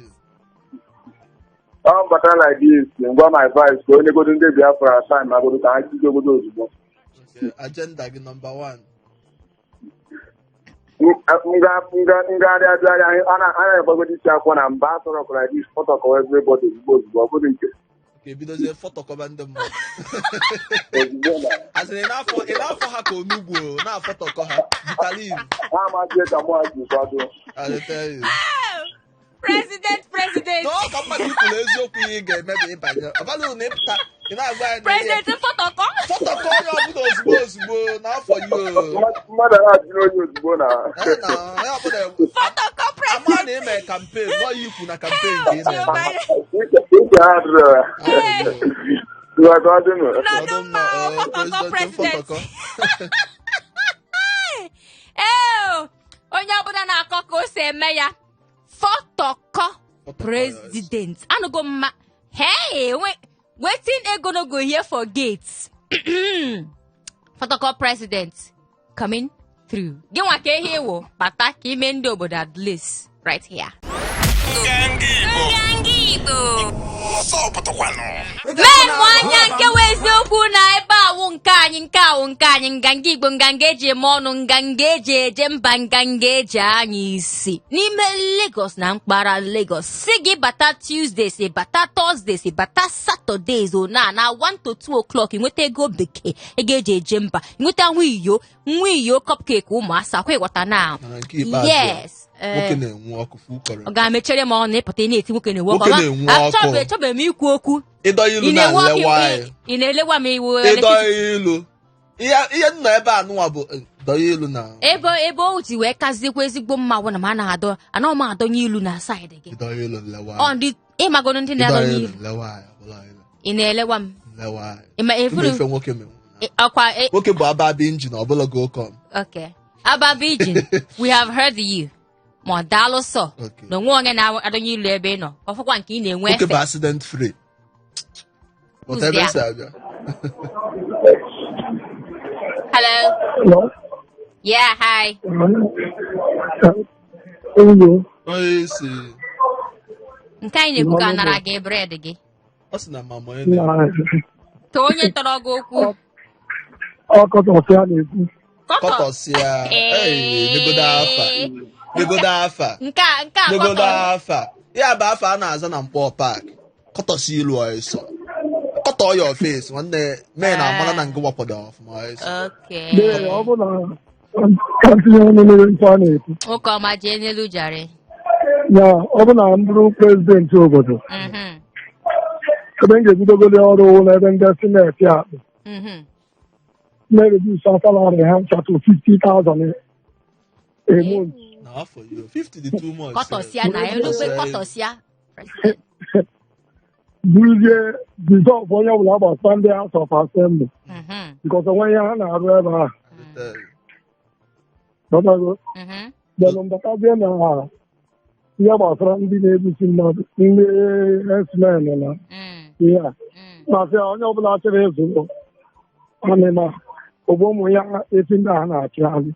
But like this, ngwa my advice ka onye godo ndị Biafra time na godo ka ha chigo obodo ozugbo. Agenda gị number 1. ngagharị ajụ anya ana egbagodi isi akwụkwọ na mba asọrọ ọkụra dị fọtọkọ everybody ozugbo ọ bụrụ nke ebidozie fọtọkọba ndị mmadụ ozugbo na asịrị n'afọ ha ka onugbu na-afọtọkọ ha bitaliv ha amaghị ka mụ ji kwado President. N'ọka mmadụ ikwuru eziokwu ihe ị ga-emebi ịbanye ọbalụ na ịpụta ị na-agwa anyị President fọtọkọ onye ọbụla ozugbo n'afọ mmadụ na-ajụrụ onye ozugbo na onye ọbụla fọtọkọ ama president. na ime kampen nọ ya ikwu na kampen ka ị na-eme ike ha dụrụ Nọdụ mma fọtọkọ president. Onye ọbụla na-akọ ka o si eme ya fọtọkọ president. Anụgo mma. Hey, wetin ego no go here for gates. Fọtọkọ president coming through. Gị nwa ka ehi ewo bata ka ime ndị obodo at least right here. Ngangigbo. Men nwanya nke eziokwu na ebe awụ nke anyị nganga Igbo nganga eji eme ọnụ nganga eji eje mba nganga eji anya isi n'ime Lagos na mkpara Lagos si gị bata Tuesday si bata Thursday si bata Saturdays na 1 to 2 o'clock inweta ego bekee ego eji eje mba inweta nwa iyo cupcake ụmụasa kwa ịghọta na yes nwoke na-enwe ọkụ fukọrọ ọ ga-emechere m ọnụ ịpụta na-eti nwoke na-enwe ọkụ achọbe m ikwu okwu ịdọ ilu na nlewa anyị ị na-elewa m iwu ịdọ ilu ihe nna ebe anụnwa bụ dọya ilu na ebe o ji wee kazikwa ezigbo mma bụ na m anaghị adọnye ilu na saịdị gị ịdọ ilu nlewa ọ ndị ịmagodo ndị na-adọnye ilu ị na-elewa m ife nwoke menwe ọkwa nwoke bụ ababi injin ọbụla go com okay ababi injin we have heard you ma daalụ sọ na onwe onye na-adọnye ilu ebe ị nọ ọfọkwa nke ị na-enwe nwoke bụ accident free whatever say abịa. Hello. Yeah, hi. Onye isi nke anyị na-ekwu ka nara gị bred gị ọ sị na mama ka onye tọrọ gị okwu kọtọsịa legodo afa ya bụ afa a na-aza na Mkpọ Park kọtọsị ilu ọsọ kọtọ ya ọfesi nwanne mee na amara na ngụ gbapọdo ọfụma ọsọ ụka ọma jee n'elu jare ya ọ bụ na m bụrụ prezidenti obodo ebe m ga-ebidogoli ọrụ n'ebe ndị sineti akpụ na-eredus salari ha nchatụ 50,000 a month. Buruzie disọlv onye ọbụla gbasa ndị House of Assembly because onwe ihe ha na-arụ ebe ahụ belụ mbatazie na ihe gbasara ndị na-ebusi mmadụ ndị esmen na ihe a masị onye ọbụla chịrị ịzụ anịma ogbo ụmụ ya efi ndị a na-achị azụ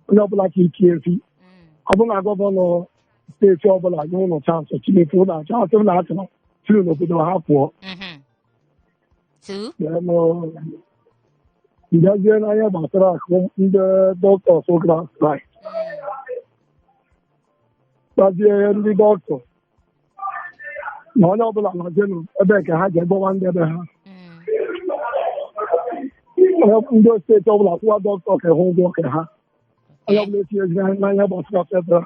onye ọbụla ka ike efi ọ bụ na gọvanọ steeti ọbụla nye ụlọ chansị Chineke ụlọ chansị ụlọ achịna tiri n'obodo ha pụọ bịazie n'anya gbasara akụ ndị dọktọs gara straik gbazie ndị dọkịta na onye ọbụla na-ajenu ebe ka ha ji egbawa ndị ebe ha ndị steeti ọbụla kwụwa dọkịta ka hụ ụgwọ ka ha onye ọbụla etinyeziri anya n'anya gbasara federal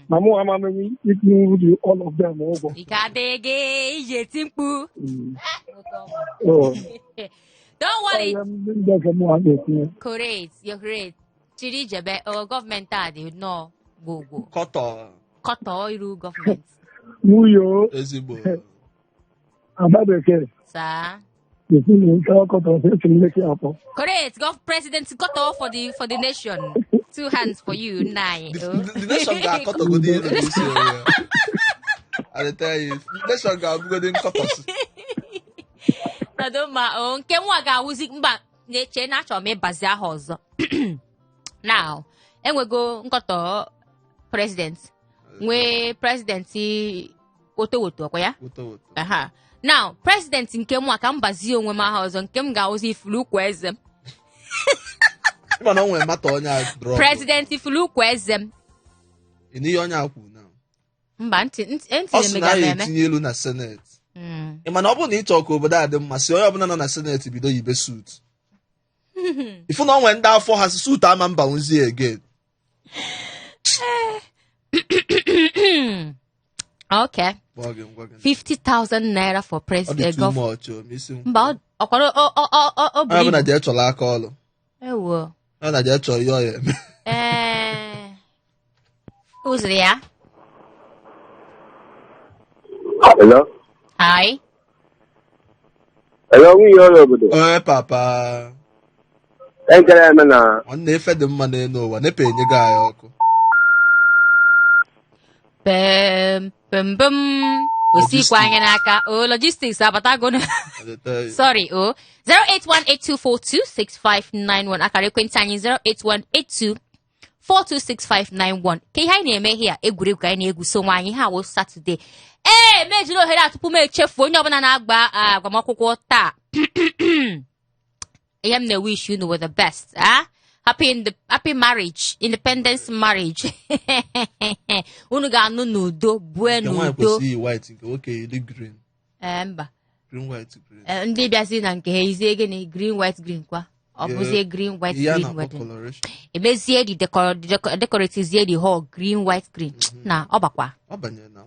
na mụ amameghị itinye uru all of them ụgwọ don't worry correct you're great chiri jebe gọọmenti a dị nnọọ gbogbo kọtọ iru gọọmenti nwunye ezigbo ada bekee saa correct president kọtọ for the nation 2 hands for you nine the nation ga-akọtọgodi ilu n'isi ya I tell you the nation ga-abụgodi nkọtọsị ma nke nwa ga-awụzi mba na-eche na achọrọ m ịbazi aha ọzọ now enwego nkọtọ president nwee presidenti wotowoto ọkwa ya aha now president nke nwa ka m bazie onwe m aha ọzọ nke m ga-awụzi ifuru ukwu eze m Mana onwe mata onye a drop. President Ifulukwu Ezem. Ini onye akwu na. Mba ntị Ọ sị na ya meme. etinye elu na Senate. Mana ọ bụrụ na ị chọọ ka obodo a dị mma, si onye ọbụla nọ na Senate bido yibe suit. Ifu na onwe ndị afọ ha si suit ama mba nzi again. Okay. 50,000 naira for president. Too much. Mba ọkwara ọ bụ ibu. Na je chọrọ aka ọlụ. Ewo. Ọ na je chọrọ yo ya. Who's there? Hello. Hi. Hello, we all over there. Oh, papa. Thank you, man. On ne fed the money no one. Ne pay you guy. Bum. We see Kwanganaka. Oh, logistics. Abatagon. Sorry. Oh, 08182426591. Akare Quintani 08182426591. Kihai name here. Eguri Gani Egu so wani ha was Saturday. Meji no hera tupu me chefu onye obana na agba agwamakwụkwọ taa. I am the wish you know the best. Happy marriage, independence marriage. Unu ga-anụ n'udo, bue n'udo. White, okay, the green. Mba. Green, white, green. Ndị bịazi na nke ha izie gịnị green, white, green kwa. Ọ bụzie green, white, green wedding. Emezie di decoratizie the hall green, white, green. Na ọ bakwa. Ọ banye na.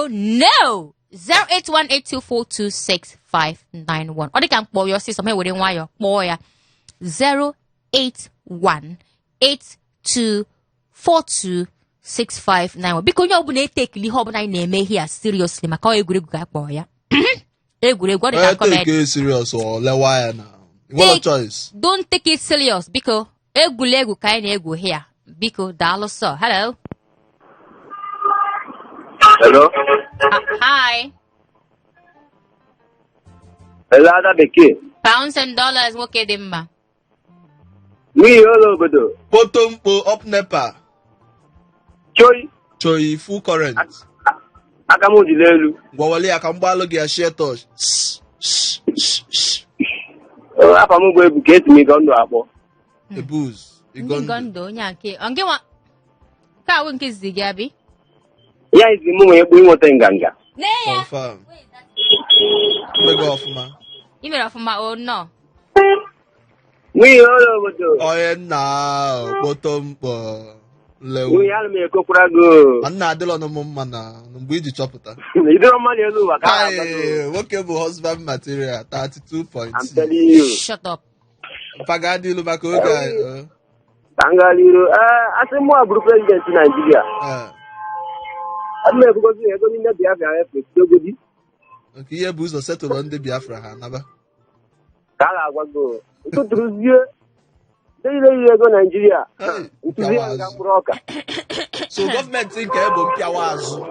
No. 08182426591. Ọ dị ka mkpọ ya ọsịsọ ma ewere nwayọ kpọọ ya 08182426591. Biko onye ọbụla etekili ihe ọbụla anyị na-eme here seriously maka ọ egwuregwu ka akpọọ ya. Egwuregwu ọ dị ka comedy. Take it serious or lewa ya na. What a choice. Don't take it serious biko egwuregwu ka anyị na-egwu here. Biko daalụ sọ. Hello. Hello. Hi. Hello, Ada Bekee. Pounds and dollars nwoke dị mma. We all over there. Potompo up Nepa. Choi full current. Akamu di lelu. Gwawali akambalo gi a share touch. Apa mu go ebu kesi mi gondo akpo. The booze. Gondo nya nke. Onge wa ka wo nke zigi abi. Ya izi mu egbu inwote nganga. Ne ya. Confirm. Mega ofuma. Imere ofuma oh no. We all over there. Oh yeah now. Potompo. Lewu. We all me kokura go. Anna adelo no mumma na. Mgbe iji chọpụta. Idoro mali elu wa ka. Nwoke bụ husband material 32.6. I'm telling you. Shut up. Pagadi ilu maka oge. Tangaliro. Ase mo aburu president Nigeria. Adme ebugozi ego ni na Biafra efe dogodi. Nke ihe bụ ụzọ setụlụ ndị Biafra ha naba. Kala agwago. Ntuturuzie. Deile ego Nigeria. Ntuzie nga mburoka. So government nke ebo mpiawa azụ.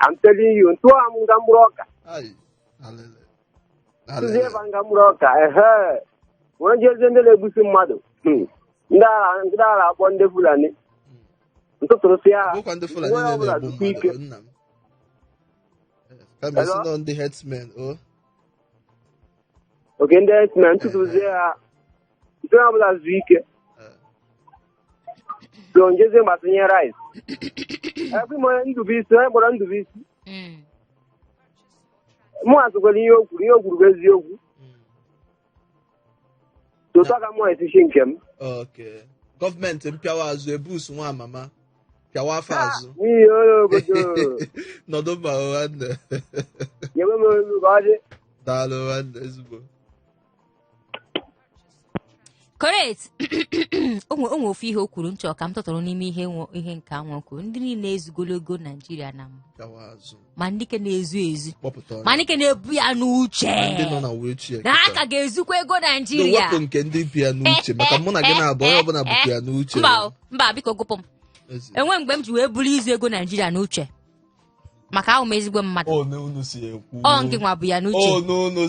I'm telling you, ntu am nga mburoka. Ai. Alele. Ntuzie nga mburoka. Wanje zende le busi mmadu. Ndara akpọ ndị Fulani. Ntuturusia. Bụkwa ndị Fulani na-egbu mmadụ nna m. Kama si na ndị herdsmen o. Okay, ndị herdsmen ntuturusia. Ndị ọbụla zu ike. So njeze mgbatinye rice. Ebe mo Ndubisi, ekpọrọ Ndubisi. Mụ asụkwara ihe o kwuru bụ eziokwu. Tụtụ aka mụ esishi nke m. Okay. Gọọmenti mpịawa azụ ebusu nwa amama. Pịawa afọ azụ. N'ihi onye obodo. Nọdụ mba nwanne. Nyebe m olu ka ọ dị. Daalụ nwanne ezigbo. Correct. Onwe ofu ihe o kwuru nchọ ka m tọtọrọ n'ime ihe nke anwa kwuru. Ndị niile ezugologo Nigeria na m. Ma ndị ke na-ezu ezu. Ma ndị ke na-ebu ya n'uche. Ndị nọ na wheelchair. Na aka ga-ezukwa ego Nigeria. Wepụ nke ndị bi ya n'uche maka mụ na gị na-abụ onye ọbụla bụkwa ya n'uche. Mba biko gụpụ m. Enwe mgbe m ji wee buru izu ego Nigeria n'uche. Maka ahụ m ezigbo mmadụ. Ọ nke nwa bụ ya n'uche.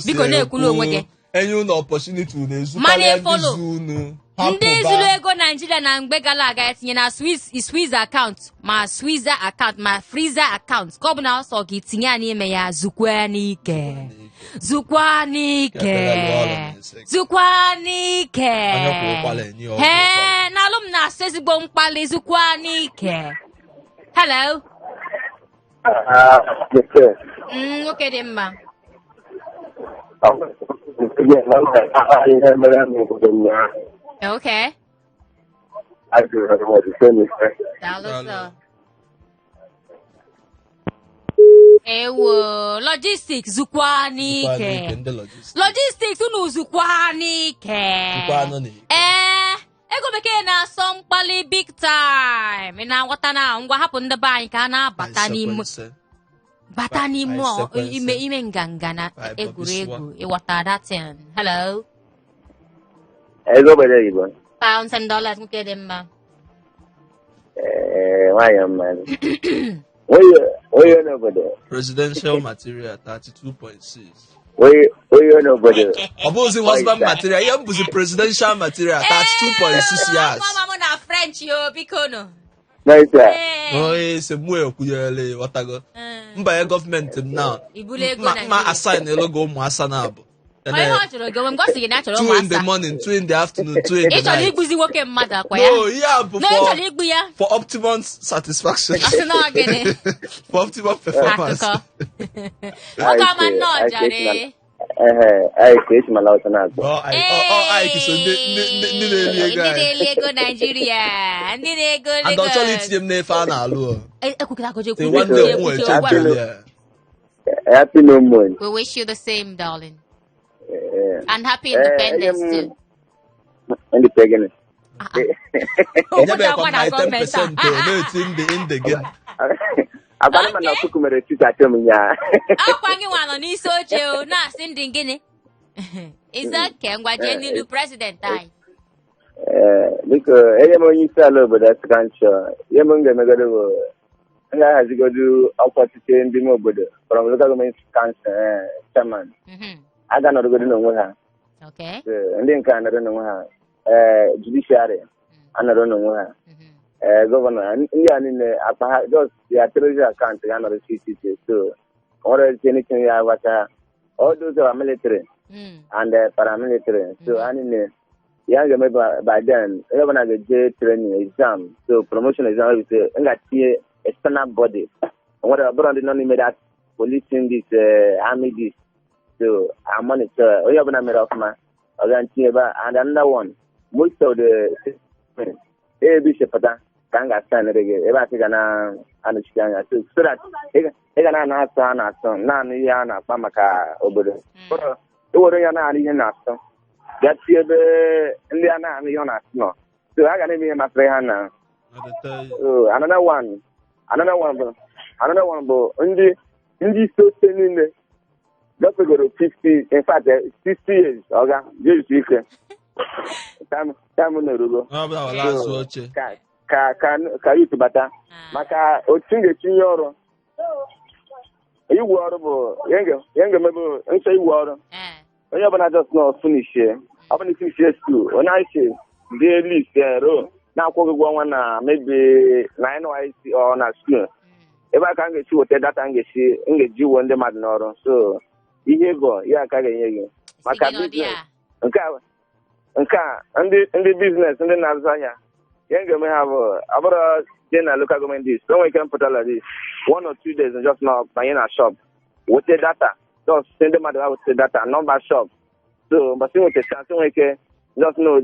Biko na-ekwulu onwe gị. Enye unu opportunity unu ezukarịa ndị zu unu. ndị zuru ego Nigeria na mgbe gara aga etinye na Swiss account ma Swiza account ma Freezer account ka ọ bụ na ọsọ gị tinye ya n'ime ya zukwa n'ike n'alụ m na-asụ ezigbo mkpali zukwa n'ike. Hello. Nwoke dị mma. Okay. Ewo, logistics zukwa n'ike. Logistics unu zukwa n'ike. Ego bekee na-asọ mkpali big time. Ị na-aghọta na ngwa hapụ ndị be anyị ka a na-abata n'ime ime nganga na egwuregwu ịghọta datin. Hello. Ego bere Igbo. Pounds and dollars nke dị mma. Nwanyị mma. Onye n'obodo. Presidential material 32.6. Onye n'obodo. Ọ bụzi husband material, ihe m bụzi presidential material 32.6 years. Mama na French yo biko no. Oye se mwe okuyele watago. Mba gọọmenti m now. Ma assign logo ụmụ asa na abụ. 2 in the morning, 2 in the afternoon, 2 in the night. No, yeah, for optimum satisfaction. For optimum performance. Happy no more. We wish you the same, darling. And happy independence too. Independence. Is that Kengwa president? Because onye isi ala obodo Kancho, has to go to opposite in the obodo from local government council chairman. I got not go to know her. Okay. And then I don't know her. Judiciary, and I don't know her. Governor, and those the treasury account, and other CCC. So, all anything all those are military and paramilitary. So, I mean, young by then, even at the J training exam, so promotion exam, is external body. And what about the non-immediate policing this, army this. So I monitor. We have an of my and another one. Most of the Bishop Kanga stand again. Eba Tigana and China. So that Egana son, Nana Pamaka Obodo. But the Oriana in Nasto. That's the Indiana and Yona. No. So I got to be my friend. Another one. Another one, but in the so in the just go to 50, in fact, 60 years. Okay, just you can. Time no go. Ka you to bata. Maka otinge chinyoro. You water, younger member, and say water. When you just not finish here. I'm going to finish here too. When I say they leave there, now one maybe 9 or na school. If I can get you what that and get you one the mad no so ihe go ya ka ga-enye maka business nka ndị business ndị na-azụ ahịa ya ga-eme ha bụ abụrụ dị na local government this so we can put all of this 1 or 2 days and just now buying a shop with the data just send them out with the data number shop so but with the chance we can just know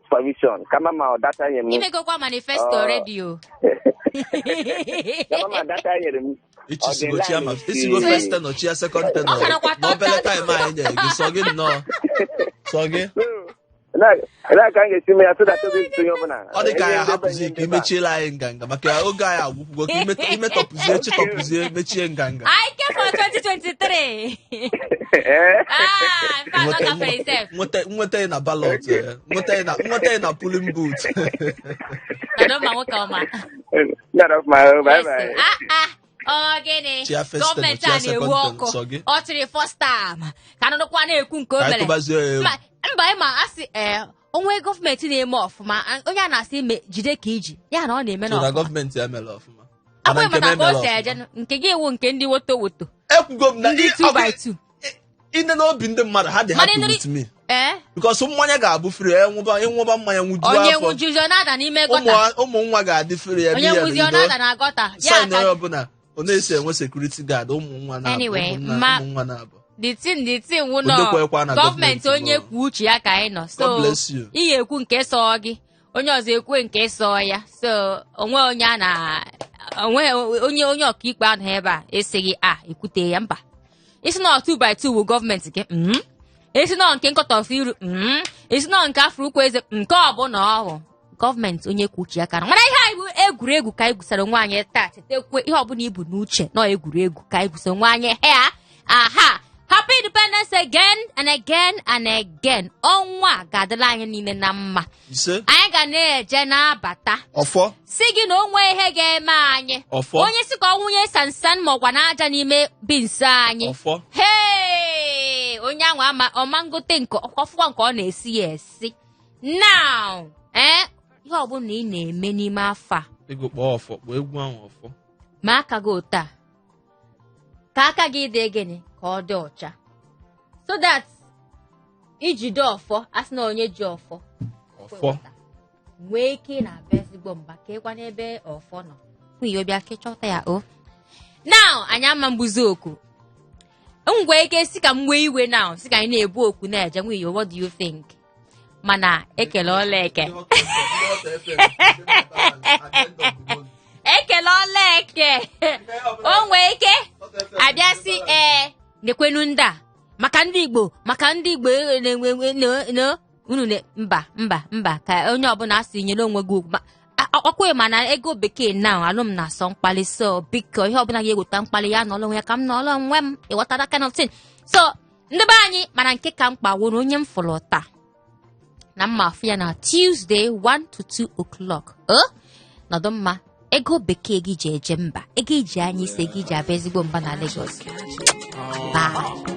supervision kama ma data yenye ime go kwa manifesto radio kama ma data yenye It's go first ten or chia second ten or no better time I so again no. So again. Na ka nge sime ya so that to be na. All the guy hapuzi ki mechi la nganga maka o guy agwugo ki ime topuzie mechi nganga. I came for 2023. Nwete na ballot nwete na polling booth. I don't know what come. None of my bye bye. Gịnị gọọmenti a na-ewu ọkụ ọ tiri first time ka anụnụkwa na-ekwu nke o mere mba ịma asị onwe gọọmenti na-eme ọfụma onye a na-asị jide ka iji ya na ọ na-eme na n'ọfụma gọọmenti emela ọfụma akwa mana ka o si eje nke gị ewu nke ndị woto ekwugo m na ndị 2x2 ine n'obi ndị mmadụ ha dị happy with me because mmanya ga-abụ free ịnwụba mmanya nwuju afọ onye nwujuzi ọ na-ada n'ime gọta ụmụ nwa ga-adị free onye nwuzi ọ na-ada na gọta ya ka ọbụla ọ na-esi enwe security guard ụmụ nwa na-abụ the thing wụ nọ gọọmenti onye kwuo uche ya ka anyị nọ so ị ga-ekwu nke sọ gị onye ọzọ ekwe nke sọ ya so onwe onye ọkaikpe ahụ ebe a esighị ekwute ya mba isi na 2x2 wụ gọọmenti gị esi na nke nkọtọfe iru esi na nke afọ ukwu eze nke ọbụla ọhụ gọọmenti onye kwuo uche ya ka mana ihe anyị bụ egwuregwu ka anyị gwusara onwe anyị taa chetakwe ihe ọbụla ibu n'uche na egwuregwu ka anyị gwusara onwe anyị aha happy independence again and again and again ọnwa ga-adịla anyị niile na mma anyị ga na-eje na-abata si gị na onwe ihe ga-eme anyị onye si ka ọ nwunye sansan ma ọgwa n'aja n'ime binsi anyị onye ahụ ama ọma ngote nke ọfụkwa nke ọ na-esi ya esi now ihe ọbụla ị na-eme n'ime afọ a ma aka gị ụta ka aka gị dị gịnị ka ọ dị ọcha so that ijide ọfọ asị na onye ji ọfọ nwee ike na-abịa ezigbo mba ka ịkwa n'ebe ọfọ nọ nwunye obi aka chọta ya now anyị ama mgbuzi oku ngwa ike si ka m nwee iwe now si ka anyị na-ebu okwu na-eje nwunye what do you think mana ekele ọla eke ekele ọla eke o nwee ike abịa si nekwenu ndị a maka ndị Igbo na-enwe unu mba ka onye ọbụla asị nyere onwe gị ugwu ọkwa mana ego bekee na alụm na asọ mkpali so biko ihe ọbụla ga-eweta mkpali ya nọrọ onwe ya ka m nọrọ onwe m ịghọtara kind of thing so ndị be anyị mana nke ka mkpa wụrụ onye m fọrọ taa na mma afụ ya na Tuesday 1 to 2 o'clock nọdụ mma ego bekee gị ji eje mba ego iji anya ise gị ji abịa ezigbo mba na Lagos bye.